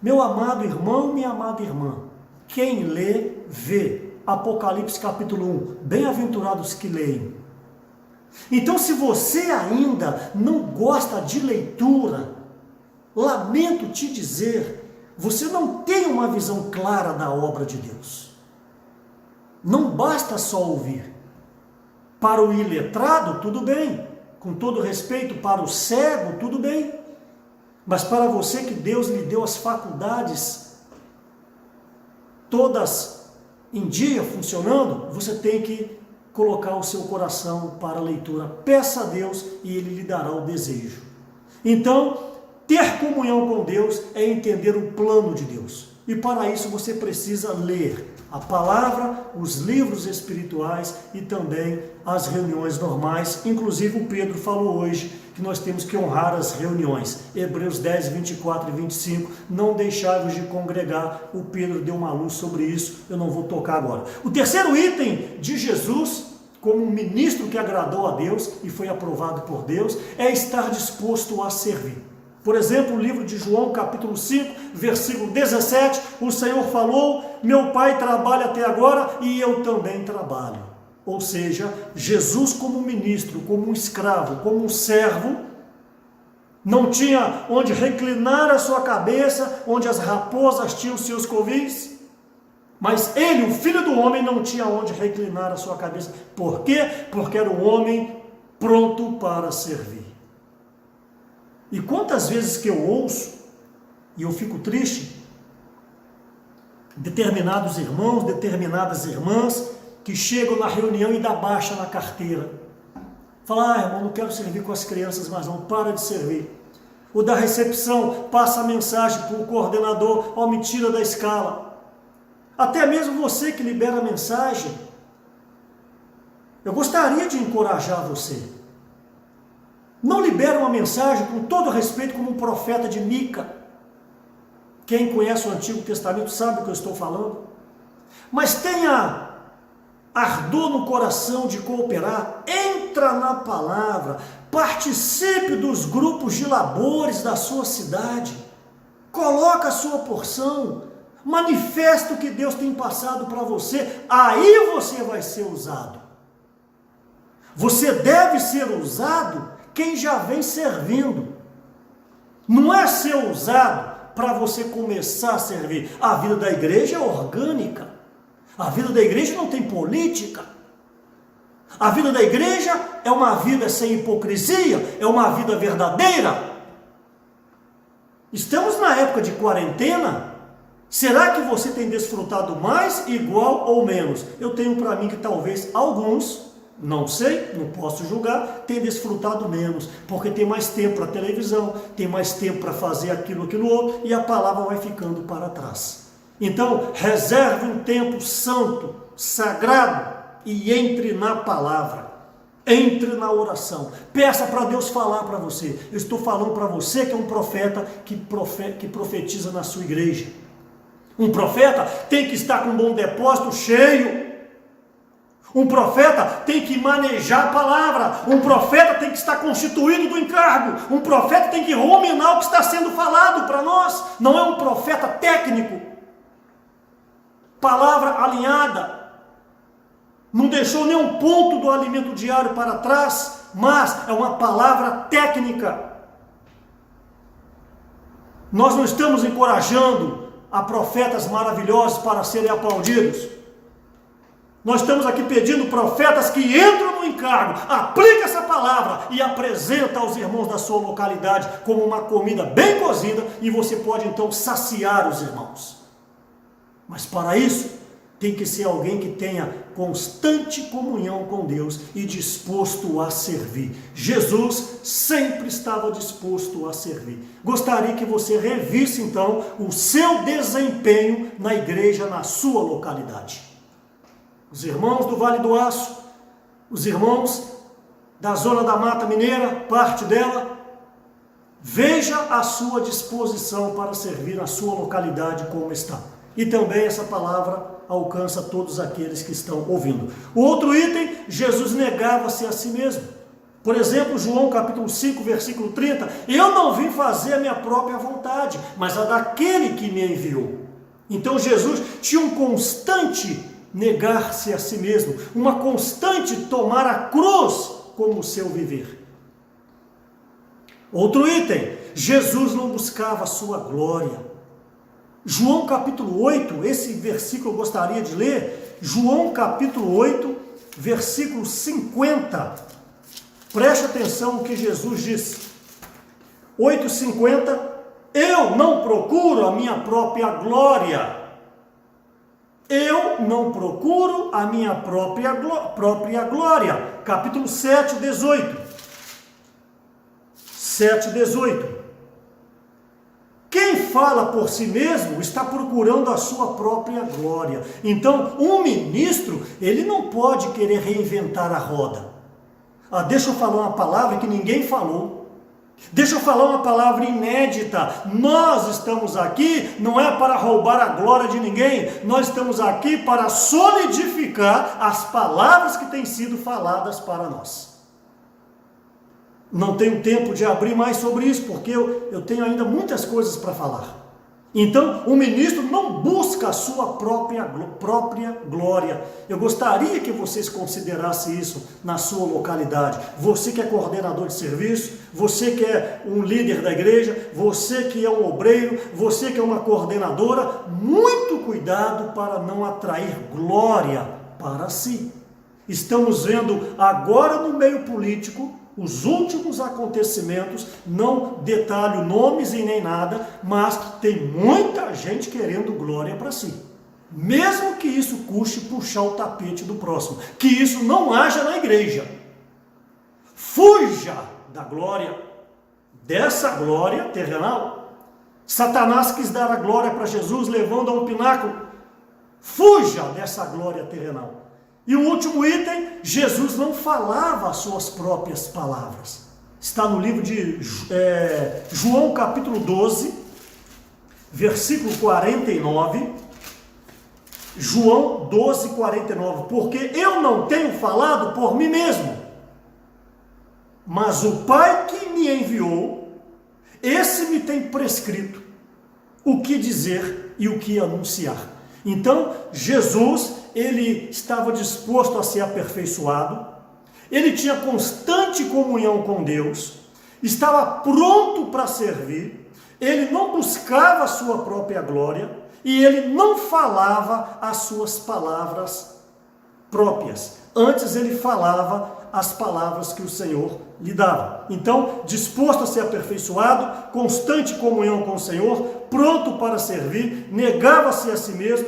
Meu amado irmão, minha amada irmã, quem lê, vê. Apocalipse capítulo 1, bem-aventurados que leem. Então, se você ainda não gosta de leitura, lamento te dizer, você não tem uma visão clara da obra de Deus. Não basta só ouvir. Para o iletrado, tudo bem. Com todo respeito, para o cego, tudo bem. Mas para você que Deus lhe deu as faculdades todas em dia, funcionando, você tem que colocar o seu coração para a leitura. Peça a Deus e Ele lhe dará o desejo. Então, ter comunhão com Deus é entender o plano de Deus. E para isso você precisa ler a palavra, os livros espirituais e também as reuniões normais. Inclusive o Pedro falou hoje que nós temos que honrar as reuniões. Hebreus 10, 24 e 25, não deixai-vos de congregar. O Pedro deu uma luz sobre isso, eu não vou tocar agora. O terceiro item de Jesus, como um ministro que agradou a Deus e foi aprovado por Deus, é estar disposto a servir. Por exemplo, o livro de João, capítulo 5, versículo 17, o Senhor falou, meu Pai trabalha até agora e eu também trabalho. Ou seja, Jesus como ministro, como um escravo, como um servo, não tinha onde reclinar a sua cabeça, onde as raposas tinham seus covis, mas ele, o Filho do Homem, não tinha onde reclinar a sua cabeça. Por quê? Porque era um homem pronto para servir. E quantas vezes que eu ouço, e eu fico triste, determinados irmãos, determinadas irmãs, que chegam na reunião e dá baixa na carteira. Fala, irmão, não quero servir com as crianças, mas não, para de servir. O da recepção passa a mensagem para o coordenador, ó, me tira da escala. Até mesmo você que libera a mensagem, eu gostaria de encorajar você. Não libere uma mensagem, com todo respeito, como um profeta de Mica. Quem conhece o Antigo Testamento sabe o que eu estou falando. Mas tenha ardor no coração de cooperar, entra na palavra, participe dos grupos de labores da sua cidade, coloca a sua porção, manifesta o que Deus tem passado para você, aí você vai ser usado. Você deve ser usado quem já vem servindo. Não é ser usado para você começar a servir. A vida da igreja é orgânica. A vida da igreja não tem política. A vida da igreja é uma vida sem hipocrisia, é uma vida verdadeira. Estamos na época de quarentena. Será que você tem desfrutado mais, igual ou menos? Eu tenho para mim que talvez alguns, não sei, não posso julgar, tenham desfrutado menos, porque tem mais tempo para televisão, tem mais tempo para fazer aquilo outro, e a palavra vai ficando para trás. Então, reserve um tempo santo, sagrado, e entre na palavra, entre na oração, peça para Deus falar para você. Eu estou falando para você que é um profeta que profetiza na sua igreja. Um profeta tem que estar com um bom depósito cheio. Um profeta tem que manejar a palavra. Um profeta tem que estar constituído do encargo. Um profeta tem que ruminar o que está sendo falado para nós. Não é um profeta técnico. Palavra alinhada, não deixou nenhum ponto do alimento diário para trás, mas é uma palavra técnica. Nós não estamos encorajando a profetas maravilhosos para serem aplaudidos. Nós estamos aqui pedindo profetas que entram no encargo, aplica essa palavra e apresenta aos irmãos da sua localidade como uma comida bem cozida, e você pode então saciar os irmãos. Mas para isso, tem que ser alguém que tenha constante comunhão com Deus e disposto a servir. Jesus sempre estava disposto a servir. Gostaria que você revisse então o seu desempenho na igreja, na sua localidade. Os irmãos do Vale do Aço, os irmãos da Zona da Mata Mineira, parte dela, veja a sua disposição para servir na sua localidade como está. E também essa palavra alcança todos aqueles que estão ouvindo. O outro item, Jesus negava-se a si mesmo. Por exemplo, João capítulo 5, versículo 30, eu não vim fazer a minha própria vontade, mas a daquele que me enviou. Então Jesus tinha um constante negar-se a si mesmo, uma constante tomar a cruz como seu viver. Outro item, Jesus não buscava a sua glória. João capítulo 8, esse versículo eu gostaria de ler, João capítulo 8, versículo 50, preste atenção no que Jesus disse, 8,50, eu não procuro a minha própria glória, eu não procuro a minha própria glória, capítulo 7, 18, 7, 18, quem fala por si mesmo está procurando a sua própria glória. Então, um ministro, ele não pode querer reinventar a roda. Deixa eu falar uma palavra que ninguém falou. Deixa eu falar uma palavra inédita. Nós estamos aqui não é para roubar a glória de ninguém. Nós estamos aqui para solidificar as palavras que têm sido faladas para nós. Não tenho tempo de abrir mais sobre isso, porque eu tenho ainda muitas coisas para falar. Então, o ministro não busca a sua própria glória. Eu gostaria que vocês considerassem isso na sua localidade. Você que é coordenador de serviço, você que é um líder da igreja, você que é um obreiro, você que é uma coordenadora, muito cuidado para não atrair glória para si. Estamos vendo agora no meio político os últimos acontecimentos, não detalho nomes e nem nada, mas tem muita gente querendo glória para si. Mesmo que isso custe puxar o tapete do próximo, que isso não haja na igreja. Fuja da glória, dessa glória terrenal. Satanás quis dar a glória para Jesus, levando a um pináculo. Fuja dessa glória terrenal. E o último item, Jesus não falava as suas próprias palavras. Está no livro de João capítulo 12, versículo 49. João 12, 49. Porque eu não tenho falado por mim mesmo, mas o Pai que me enviou, esse me tem prescrito o que dizer e o que anunciar. Então, Jesus, ele estava disposto a ser aperfeiçoado, ele tinha constante comunhão com Deus, estava pronto para servir, ele não buscava a sua própria glória e ele não falava as suas palavras próprias. Antes ele falava as palavras que o Senhor lhe dava. Então, disposto a ser aperfeiçoado, constante comunhão com o Senhor, pronto para servir, negava-se a si mesmo,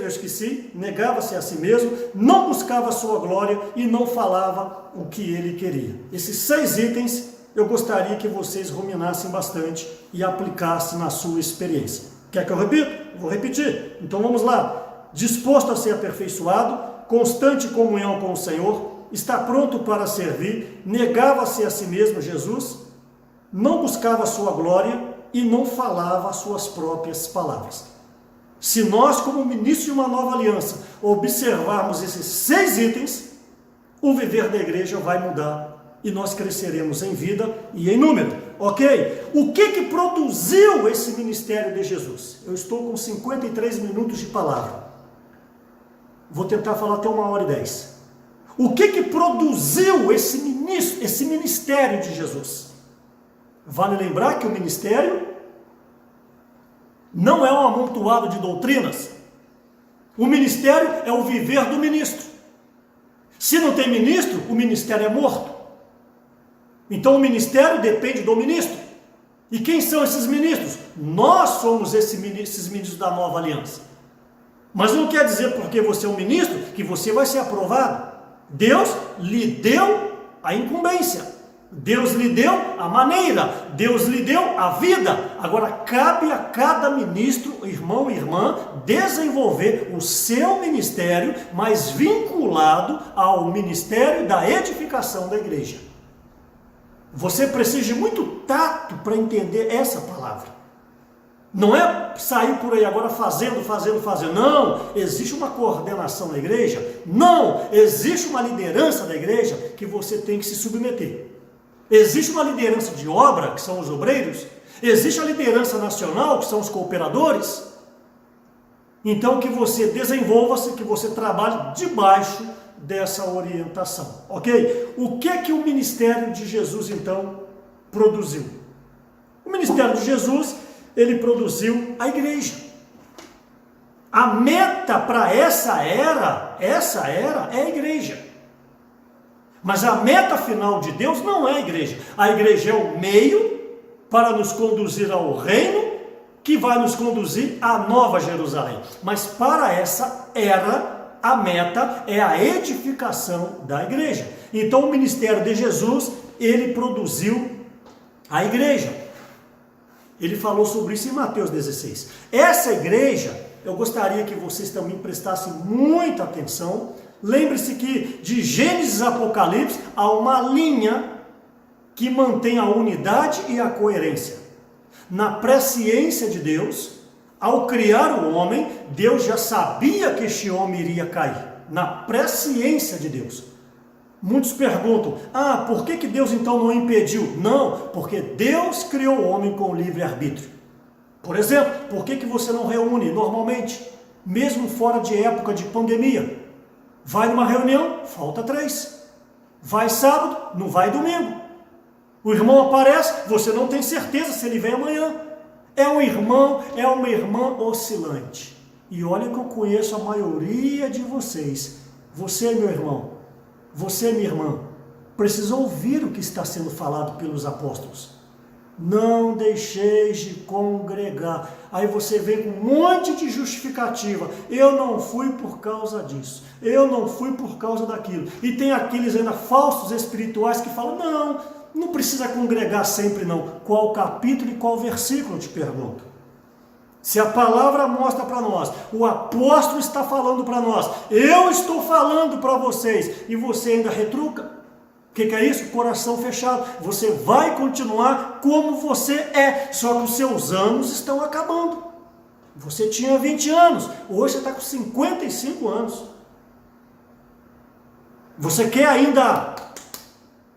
negava-se a si mesmo, não buscava a sua glória e não falava o que ele queria. Esses 6 itens eu gostaria que vocês ruminassem bastante e aplicassem na sua experiência. Quer que eu repita? Vou repetir. Então vamos lá. Disposto a ser aperfeiçoado, constante comunhão com o Senhor, está pronto para servir, negava-se a si mesmo, Jesus, não buscava a sua glória e não falava as suas próprias palavras. Se nós, como ministro de uma nova aliança, observarmos esses 6 itens, o viver da igreja vai mudar e nós cresceremos em vida e em número. Ok? O que produziu esse ministério de Jesus? Eu estou com 53 minutos de palavra. Vou tentar falar até 1h10. O que produziu esse ministério de Jesus? Vale lembrar que o ministério não é um amontoado de doutrinas. O ministério é o viver do ministro. Se não tem ministro, o ministério é morto. Então o ministério depende do ministro. E quem são esses ministros? Nós somos esses ministros da nova aliança. Mas não quer dizer porque você é um ministro que você vai ser aprovado. Deus lhe deu a incumbência, Deus lhe deu a maneira, Deus lhe deu a vida. Agora cabe a cada ministro, irmão e irmã, desenvolver o seu ministério, mas vinculado ao ministério da edificação da igreja. Você precisa de muito tato para entender essa palavra. Não é sair por aí agora fazendo. Não, existe uma coordenação na igreja. Não, existe uma liderança da igreja que você tem que se submeter. Existe uma liderança de obra, que são os obreiros. Existe a liderança nacional, que são os cooperadores. Então que você desenvolva-se, que você trabalhe debaixo dessa orientação. Ok? O que o ministério de Jesus então produziu? O ministério de Jesus, ele produziu a igreja. A meta para essa era é a igreja. Mas a meta final de Deus não é a igreja. A igreja é o meio para nos conduzir ao reino, que vai nos conduzir à Nova Jerusalém. Mas para essa era, a meta é a edificação da igreja. Então o ministério de Jesus, ele produziu a igreja. Ele falou sobre isso em Mateus 16. Essa igreja, eu gostaria que vocês também prestassem muita atenção. Lembre-se que de Gênesis a Apocalipse há uma linha que mantém a unidade e a coerência. Na presciência de Deus, ao criar o homem, Deus já sabia que este homem iria cair. Na presciência de Deus. Muitos perguntam, por que Deus então não impediu? Não, porque Deus criou o homem com livre-arbítrio. Por exemplo, por que você não reúne normalmente, mesmo fora de época de pandemia? Vai numa reunião, falta 3. Vai sábado, não vai domingo. O irmão aparece, você não tem certeza se ele vem amanhã. É um irmão, é uma irmã oscilante. E olha que eu conheço a maioria de vocês. Você, meu irmão, você, minha irmã, precisa ouvir o que está sendo falado pelos apóstolos. Não deixeis de congregar. Aí você vem com um monte de justificativa. Eu não fui por causa disso. Eu não fui por causa daquilo. E tem aqueles ainda falsos espirituais que falam, não precisa congregar sempre não. Qual capítulo e qual versículo, eu te pergunto. Se a palavra mostra para nós, o apóstolo está falando para nós, eu estou falando para vocês, e você ainda retruca, o que é isso? Coração fechado. Você vai continuar como você é, só que os seus anos estão acabando. Você tinha 20 anos, hoje você está com 55 anos. Você quer ainda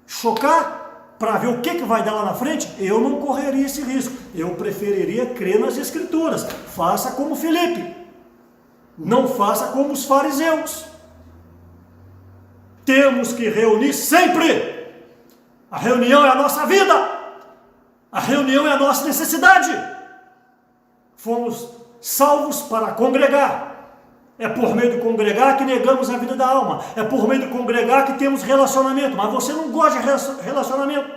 chocar para ver o que vai dar lá na frente? Eu não correria esse risco. Eu preferiria crer nas Escrituras. Faça como Filipe. Não faça como os fariseus. Temos que reunir sempre. A reunião é a nossa vida. A reunião é a nossa necessidade. Fomos salvos para congregar. É por meio do congregar que negamos a vida da alma. É por meio do congregar que temos relacionamento. Mas você não gosta de relacionamento.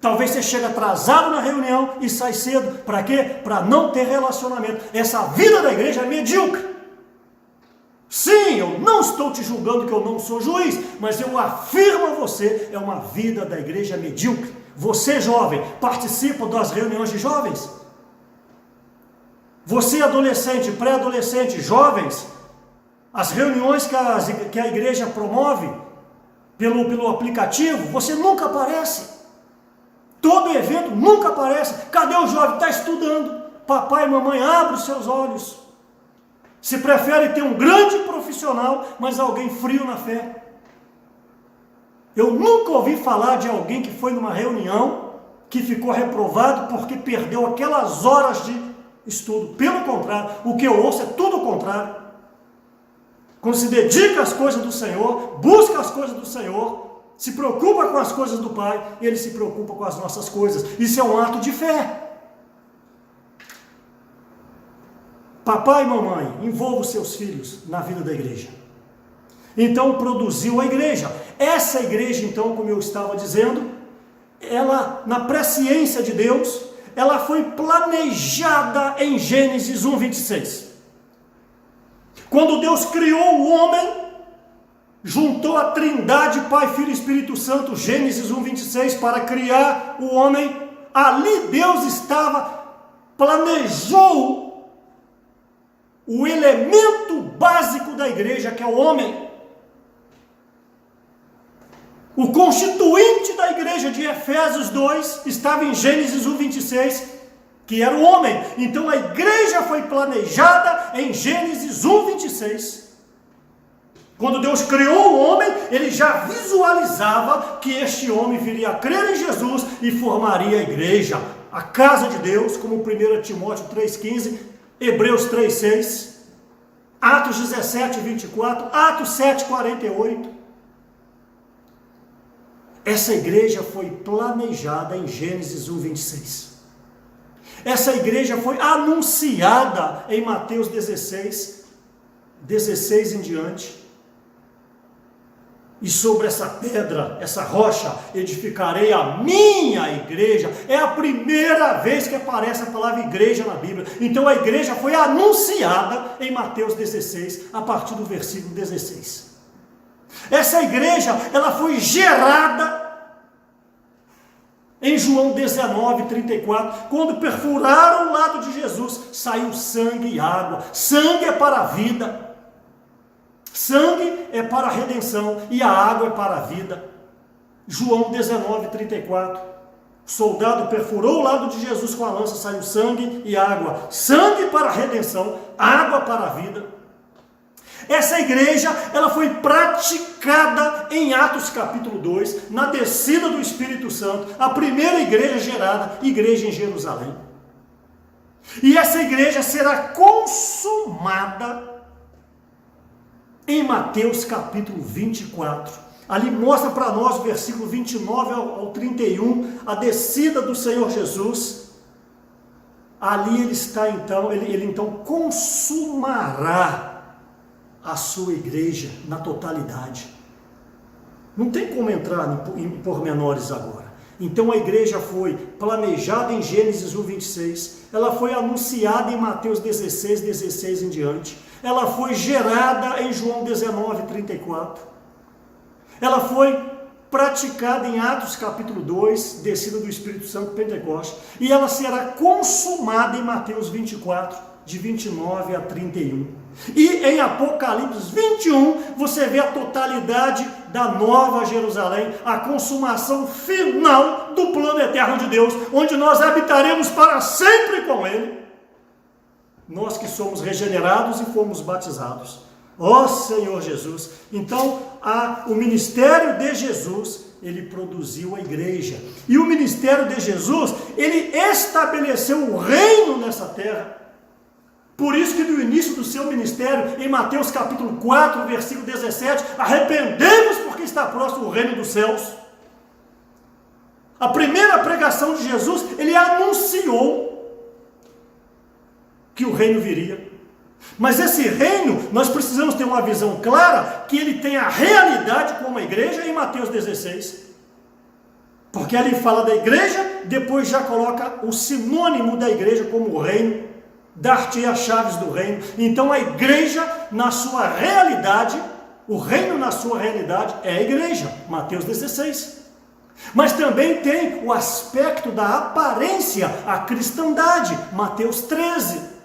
Talvez você chegue atrasado na reunião e sai cedo. Para quê? Para não ter relacionamento. Essa vida da igreja é medíocre. Sim, eu não estou te julgando que eu não sou juiz, mas eu afirmo a você, é uma vida da igreja medíocre. Você, jovem, participa das reuniões de jovens? Você, adolescente, pré-adolescente, jovens, as reuniões que a igreja promove pelo aplicativo, você nunca aparece. Todo evento nunca aparece. Cadê o jovem? Está estudando. Papai e mamãe, abre os seus olhos. Se prefere ter um grande profissional, mas alguém frio na fé. Eu nunca ouvi falar de alguém que foi numa reunião, que ficou reprovado porque perdeu aquelas horas de estudo. Pelo contrário, o que eu ouço é tudo o contrário. Quando se dedica às coisas do Senhor, busca as coisas do Senhor, se preocupa com as coisas do Pai, Ele se preocupa com as nossas coisas. Isso é um ato de fé. Papai e mamãe, envolvam seus filhos na vida da igreja. Então produziu a igreja. Essa igreja, então, como eu estava dizendo, ela, na presciência de Deus, ela foi planejada em Gênesis 1:26. Quando Deus criou o homem, juntou a Trindade, Pai, Filho e Espírito Santo, Gênesis 1:26, para criar o homem. Ali Deus planejou o elemento básico da igreja, que é o homem. O constituinte da igreja de Efésios 2 estava em Gênesis 1:26, que era o homem. Então a igreja foi planejada em Gênesis 1:26. Quando Deus criou o homem, Ele já visualizava que este homem viria a crer em Jesus e formaria a igreja, a casa de Deus, como 1 Timóteo 3,15, Hebreus 3,6, Atos 17:24, Atos 7:48. Essa igreja foi planejada em Gênesis 1:26. Essa igreja foi anunciada em Mateus 16 em diante. E sobre essa pedra, essa rocha, edificarei a minha igreja. É a primeira vez que aparece a palavra igreja na Bíblia. Então a igreja foi anunciada em Mateus 16, a partir do versículo 16. Essa igreja, ela foi gerada em João 19:34, quando perfuraram o lado de Jesus, saiu sangue e água. Sangue é para a vida. Sangue é para a redenção e a água é para a vida. João 19:34. O soldado perfurou o lado de Jesus com a lança, saiu sangue e água. Sangue para a redenção, água para a vida. Essa igreja, ela foi praticada em Atos capítulo 2, na descida do Espírito Santo, a primeira igreja gerada, igreja em Jerusalém. E essa igreja será consumada em Mateus capítulo 24. Ali mostra para nós o versículo 29 ao 31, a descida do Senhor Jesus. Ali ele está então, ele então consumará a sua igreja na totalidade. Não tem como entrar em pormenores agora. Então a igreja foi planejada em Gênesis 1:26, ela foi anunciada em Mateus 16 em diante, ela foi gerada em João 19:34, ela foi praticada em Atos capítulo 2, descida do Espírito Santo, Pentecostes, e ela será consumada em Mateus 24, de 29 a 31. E em Apocalipse 21, você vê a totalidade da Nova Jerusalém, a consumação final do plano eterno de Deus, onde nós habitaremos para sempre com Ele, nós que somos regenerados e fomos batizados. Ó Senhor Jesus! Então, o ministério de Jesus, ele produziu a igreja, e o ministério de Jesus, ele estabeleceu o reino nessa terra. Por isso que no início do seu ministério, em Mateus capítulo 4, versículo 17, arrependemos porque está próximo o reino dos céus. A primeira pregação de Jesus, ele anunciou que o reino viria. Mas esse reino, nós precisamos ter uma visão clara, que ele tem a realidade como a igreja em Mateus 16. Porque ali fala da igreja, depois já coloca o sinônimo da igreja como o reino, dar-te as chaves do reino. Então a igreja na sua realidade, o reino na sua realidade é a igreja, Mateus 16. Mas também tem o aspecto da aparência, a cristandade, Mateus 13.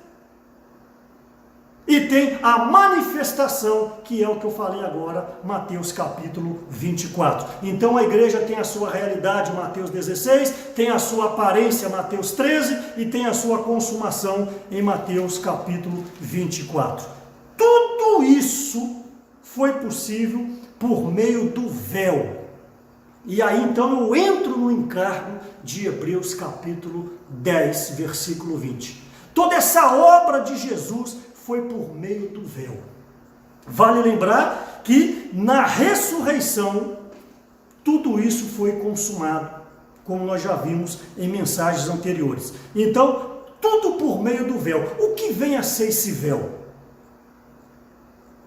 E tem a manifestação, que é o que eu falei agora, Mateus capítulo 24. Então a igreja tem a sua realidade, Mateus 16, tem a sua aparência, Mateus 13, e tem a sua consumação em Mateus capítulo 24. Tudo isso foi possível por meio do véu. E aí então eu entro no encargo de Hebreus capítulo 10, versículo 20. Toda essa obra de Jesus foi por meio do véu. Vale lembrar que na ressurreição, tudo isso foi consumado, como nós já vimos em mensagens anteriores. Então, tudo por meio do véu. O que vem a ser esse véu?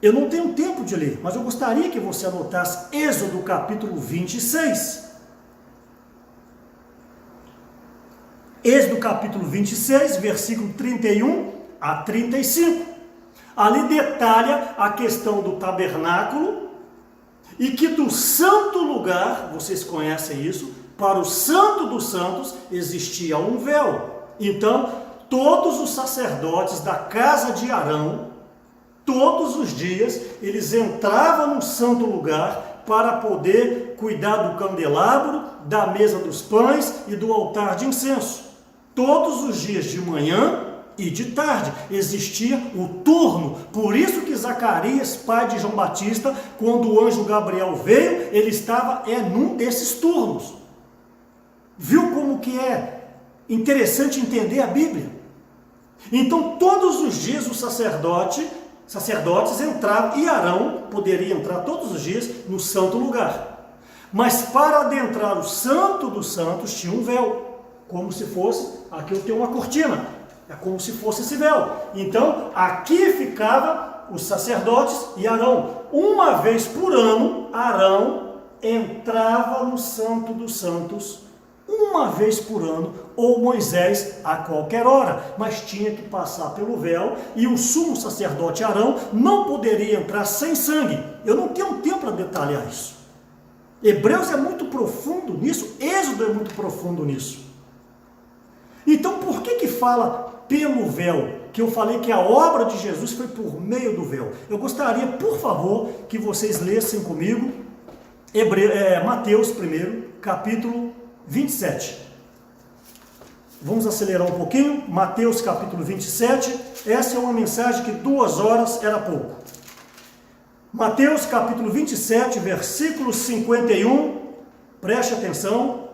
Eu não tenho tempo de ler, mas eu gostaria que você anotasse Êxodo capítulo 26. Êxodo capítulo 26, versículo 31 a 35. Ali detalha a questão do tabernáculo, e que do santo lugar, vocês conhecem isso, para o santo dos santos existia um véu. Então, todos os sacerdotes da casa de Arão, todos os dias, eles entravam no santo lugar para poder cuidar do candelabro, da mesa dos pães e do altar de incenso. Todos os dias de manhã e de tarde existia o turno. Por isso que Zacarias, pai de João Batista, quando o anjo Gabriel veio, ele estava num desses turnos. Viu como que é interessante entender a Bíblia? Então todos os dias os sacerdotes entravam, e Arão poderia entrar todos os dias no santo lugar. Mas para adentrar o santo dos santos tinha um véu, como se fosse, aqui eu tenho uma cortina, é como se fosse esse véu. Então, aqui ficava os sacerdotes e Arão. Uma vez por ano, Arão entrava no Santo dos Santos, uma vez por ano, ou Moisés a qualquer hora, mas tinha que passar pelo véu, e o sumo sacerdote Arão não poderia entrar sem sangue. Eu não tenho tempo para detalhar isso. Hebreus é muito profundo nisso, Êxodo é muito profundo nisso. Então, por que fala pelo véu? Que eu falei que a obra de Jesus foi por meio do véu. Eu gostaria, por favor, que vocês lessem comigo Mateus primeiro, capítulo 27. Vamos acelerar um pouquinho. Mateus capítulo 27. Essa é uma mensagem que 2 horas era pouco. Mateus capítulo 27, versículo 51. Preste atenção.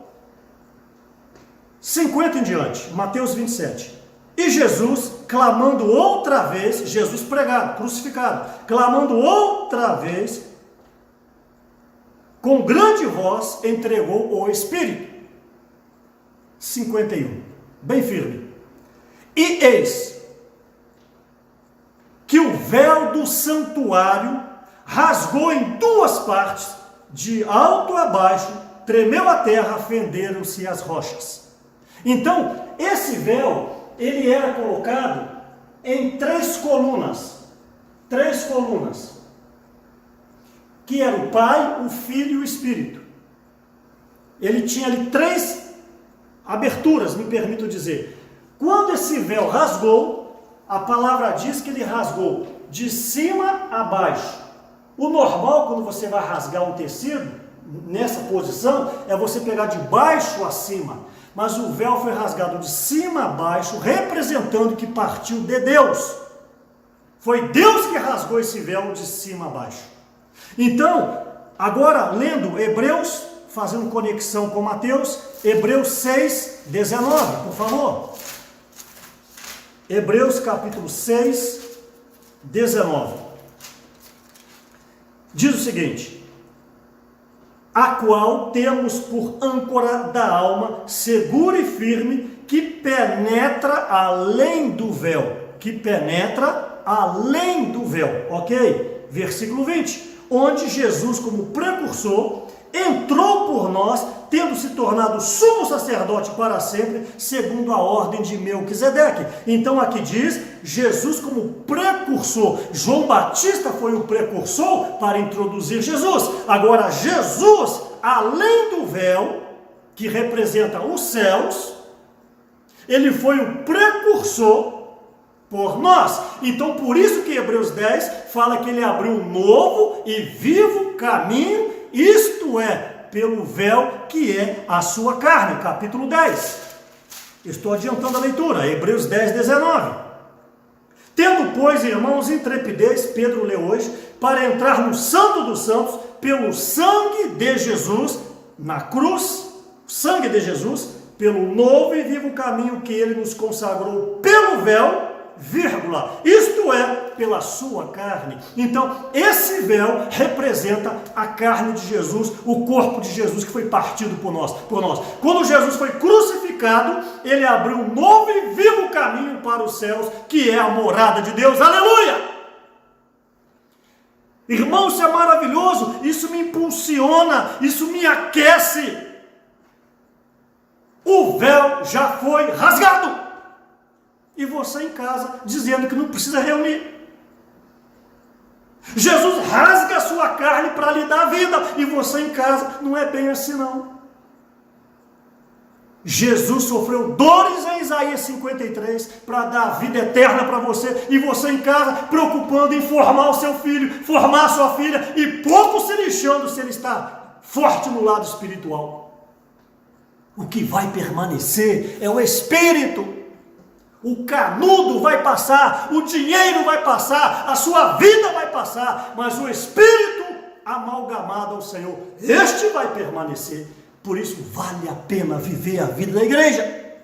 50 em diante. Mateus 27. E Jesus, clamando outra vez, Jesus pregado, crucificado, clamando outra vez, com grande voz, entregou o Espírito. 51. Bem firme. E eis que o véu do santuário rasgou em 2 partes, de alto a baixo, tremeu a terra, fenderam-se as rochas. Então, esse véu, ele era colocado em 3 colunas. 3 colunas. Que era o Pai, o Filho e o Espírito. Ele tinha ali 3 aberturas, me permito dizer. Quando esse véu rasgou, a palavra diz que ele rasgou de cima a baixo. O normal, quando você vai rasgar um tecido, nessa posição, é você pegar de baixo a cima. Mas o véu foi rasgado de cima a baixo, representando que partiu de Deus. Foi Deus que rasgou esse véu de cima a baixo. Então, agora lendo Hebreus, fazendo conexão com Mateus, Hebreus 6, 19, por favor. Hebreus capítulo 6, 19. Diz o seguinte: a qual temos por âncora da alma, segura e firme, que penetra além do véu. Que penetra além do véu, ok? Versículo 20. Onde Jesus, como precursor, entrou por nós, tendo se tornado sumo sacerdote para sempre, segundo a ordem de Melquisedeque. Então aqui diz, Jesus como precursor. João Batista foi o precursor para introduzir Jesus. Agora Jesus, além do véu, que representa os céus, ele foi o precursor por nós. Então por isso que Hebreus 10 fala que ele abriu um novo e vivo caminho, isto é, pelo véu que é a sua carne. Capítulo 10. Estou adiantando a leitura. Hebreus 10, 19. Tendo, pois, irmãos, intrepidez, Pedro lê hoje, para entrar no Santo dos Santos, pelo sangue de Jesus, na cruz, sangue de Jesus, pelo novo e vivo caminho que ele nos consagrou pelo véu, vírgula, isto é, pela sua carne. Então, esse véu representa a carne de Jesus, o corpo de Jesus que foi partido por nós. Quando Jesus foi crucificado, ele abriu um novo e vivo caminho para os céus, que é a morada de Deus. Aleluia! Irmão, isso é maravilhoso, isso me impulsiona, isso me aquece. O véu já foi rasgado. E você em casa dizendo que não precisa reunir. Jesus rasga a sua carne para lhe dar vida. E você em casa, não é bem assim não. Jesus sofreu dores em Isaías 53 para dar vida eterna para você. E você em casa preocupando em formar o seu filho, formar a sua filha. E pouco se lixando se ele está forte no lado espiritual. O que vai permanecer é o Espírito. O canudo vai passar, o dinheiro vai passar, a sua vida vai passar, mas o Espírito amalgamado ao Senhor, este vai permanecer. Por isso vale a pena viver a vida da igreja,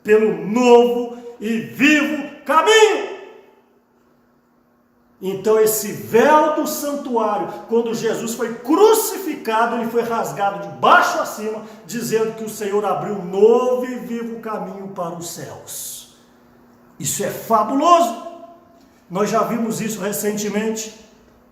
pelo novo e vivo caminho. Então esse véu do santuário, quando Jesus foi crucificado, ele foi rasgado de baixo a cima, dizendo que o Senhor abriu um novo e vivo caminho para os céus. Isso é fabuloso. Nós já vimos isso recentemente,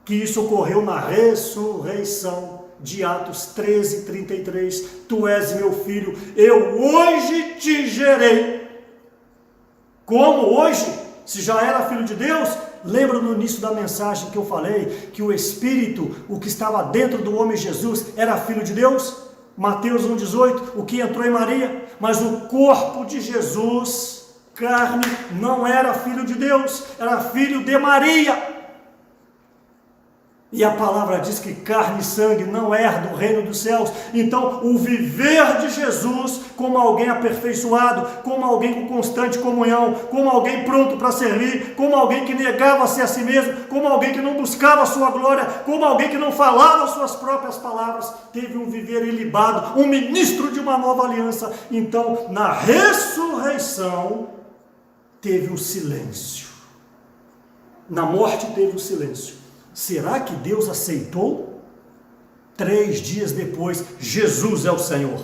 que isso ocorreu na ressurreição de Atos 13, 33. Tu és meu filho, eu hoje te gerei. Como hoje? Se já era filho de Deus, lembra no início da mensagem que eu falei que o Espírito, o que estava dentro do homem Jesus, era filho de Deus? Mateus 1,18, o que entrou em Maria, mas o corpo de Jesus, carne, não era filho de Deus, era filho de Maria. E a palavra diz que carne e sangue não herdam o reino dos céus. Então, o viver de Jesus como alguém aperfeiçoado, como alguém com constante comunhão, como alguém pronto para servir, como alguém que negava-se a si mesmo, como alguém que não buscava a sua glória, como alguém que não falava suas próprias palavras, teve um viver ilibado, um ministro de uma nova aliança. Então, na ressurreição, teve o silêncio. Na morte teve o silêncio. Será que Deus aceitou? 3 dias depois, Jesus é o Senhor.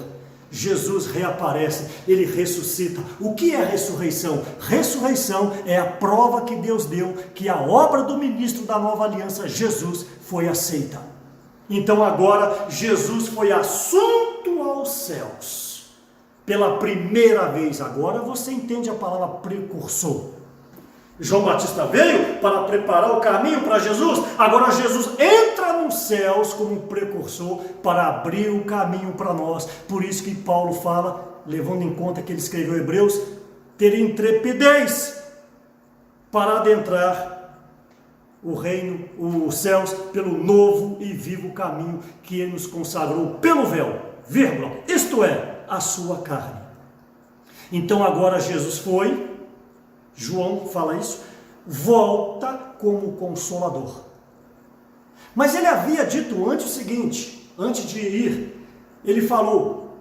Jesus reaparece, ele ressuscita. O que é ressurreição? Ressurreição é a prova que Deus deu que a obra do ministro da nova aliança, Jesus, foi aceita. Então agora Jesus foi assunto aos céus. Pela primeira vez, agora você entende a palavra precursor. João Batista veio para preparar o caminho para Jesus. Agora Jesus entra nos céus como um precursor para abrir o caminho para nós. Por isso que Paulo fala, levando em conta que ele escreveu Hebreus, ter intrepidez para adentrar o reino, os céus, pelo novo e vivo caminho que ele nos consagrou pelo véu, vírgula, isto é, a sua carne. Então agora Jesus foi, João fala isso, volta como consolador. Mas ele havia dito antes o seguinte, antes de ir, ele falou,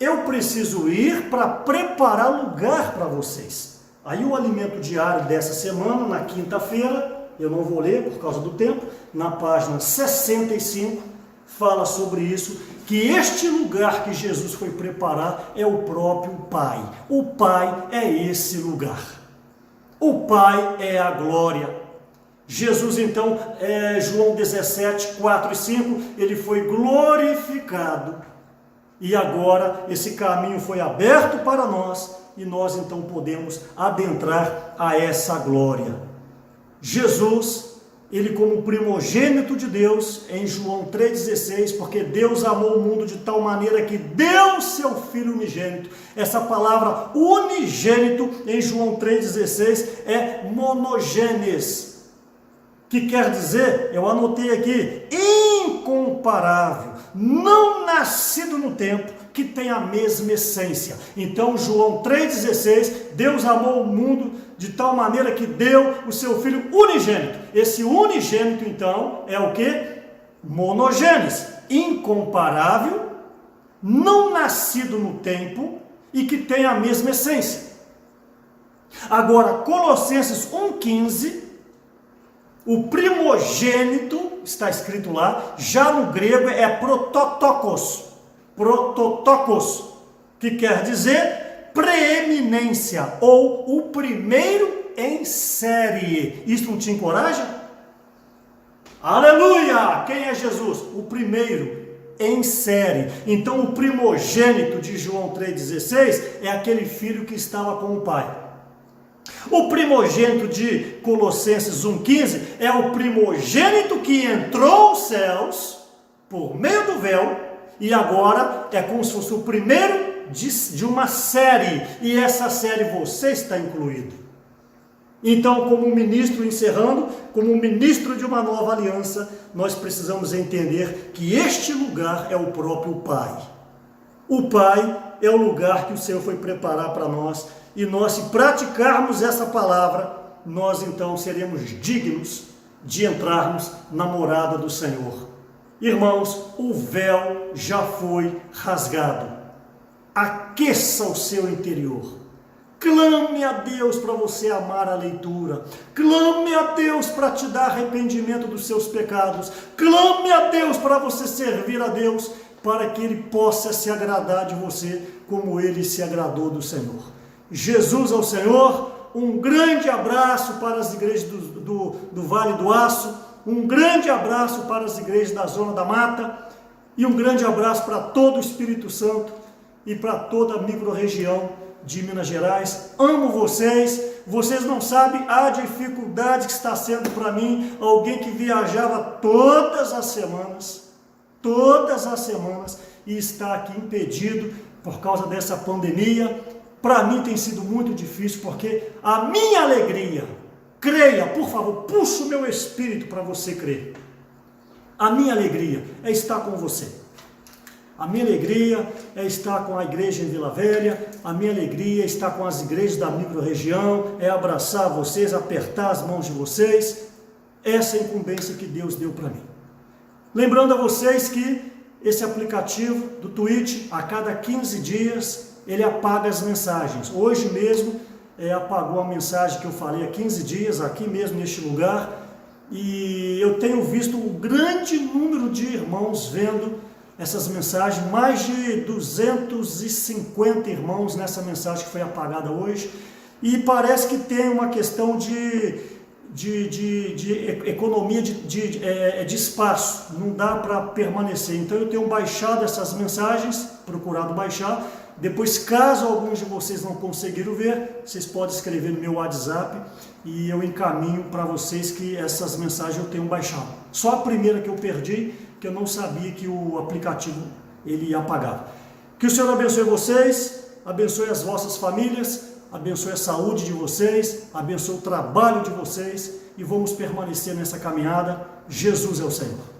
eu preciso ir para preparar lugar para vocês. Aí o alimento diário dessa semana, na quinta-feira, eu não vou ler por causa do tempo, na página 65, fala sobre isso, que este lugar que Jesus foi preparar é o próprio Pai. O Pai é esse lugar. O Pai é a glória. Jesus então, João 17, 4 e 5, ele foi glorificado. E agora esse caminho foi aberto para nós e nós então podemos adentrar a essa glória. Jesus, ele como primogênito de Deus, em João 3,16, porque Deus amou o mundo de tal maneira que deu seu Filho unigênito. Essa palavra unigênito em João 3,16 é monogênes, que quer dizer, eu anotei aqui, incomparável, não nascido no tempo, que tem a mesma essência. Então João 3,16, Deus amou o mundo de tal maneira que deu o seu Filho unigênito. Esse unigênito então é o que? Monogênes, incomparável, não nascido no tempo e que tem a mesma essência. Agora Colossenses 1,15, o primogênito, está escrito lá, já no grego é prototokos, que quer dizer preeminência, ou o primeiro em série. Isso não te encoraja? Aleluia! Quem é Jesus? O primeiro em série. Então o primogênito de João 3,16 é aquele filho que estava com o pai. O primogênito de Colossenses 1,15 é o primogênito que entrou aos céus por meio do véu e agora é como se fosse o primeiro de uma série, e essa série você está incluído. Então, como ministro, encerrando, como ministro de uma nova aliança, nós precisamos entender que este lugar é o próprio Pai. O Pai é o lugar que o Senhor foi preparar para nós, e nós, se praticarmos essa palavra, nós então seremos dignos de entrarmos na morada do Senhor. Irmãos, o véu já foi rasgado. Aqueça o seu interior. Clame a Deus para você amar a leitura. Clame a Deus para te dar arrependimento dos seus pecados. Clame a Deus para você servir a Deus, para que Ele possa se agradar de você como Ele se agradou do Senhor. Jesus ao Senhor. Um grande abraço para as igrejas do Vale do Aço. Um grande abraço para as igrejas da Zona da Mata. E um grande abraço para todo o Espírito Santo e para toda a micro-região de Minas Gerais. Amo vocês. Vocês não sabem a dificuldade que está sendo para mim, alguém que viajava todas as semanas, e está aqui impedido por causa dessa pandemia. Para mim tem sido muito difícil, porque a minha alegria, creia, por favor, puxa o meu espírito para você crer. A minha alegria é estar com você. A minha alegria é estar com a igreja em Vila Velha, a minha alegria é estar com as igrejas da micro-região, é abraçar vocês, apertar as mãos de vocês. Essa é a incumbência que Deus deu para mim. Lembrando a vocês que esse aplicativo do Twitch, a cada 15 dias, ele apaga as mensagens. Hoje mesmo, apagou a mensagem que eu falei há 15 dias, aqui mesmo neste lugar, e eu tenho visto um grande número de irmãos vendo essas mensagens, mais de 250 irmãos nessa mensagem que foi apagada hoje, e parece que tem uma questão de economia de espaço, não dá para permanecer. Então eu tenho baixado essas mensagens, procurado baixar. Depois, caso alguns de vocês não conseguiram ver, vocês podem escrever no meu WhatsApp e eu encaminho para vocês que essas mensagens eu tenho baixado. Só a primeira que eu perdi, que eu não sabia que o aplicativo ele ia apagar. Que o Senhor abençoe vocês, abençoe as vossas famílias, abençoe a saúde de vocês, abençoe o trabalho de vocês e vamos permanecer nessa caminhada. Jesus é o Senhor.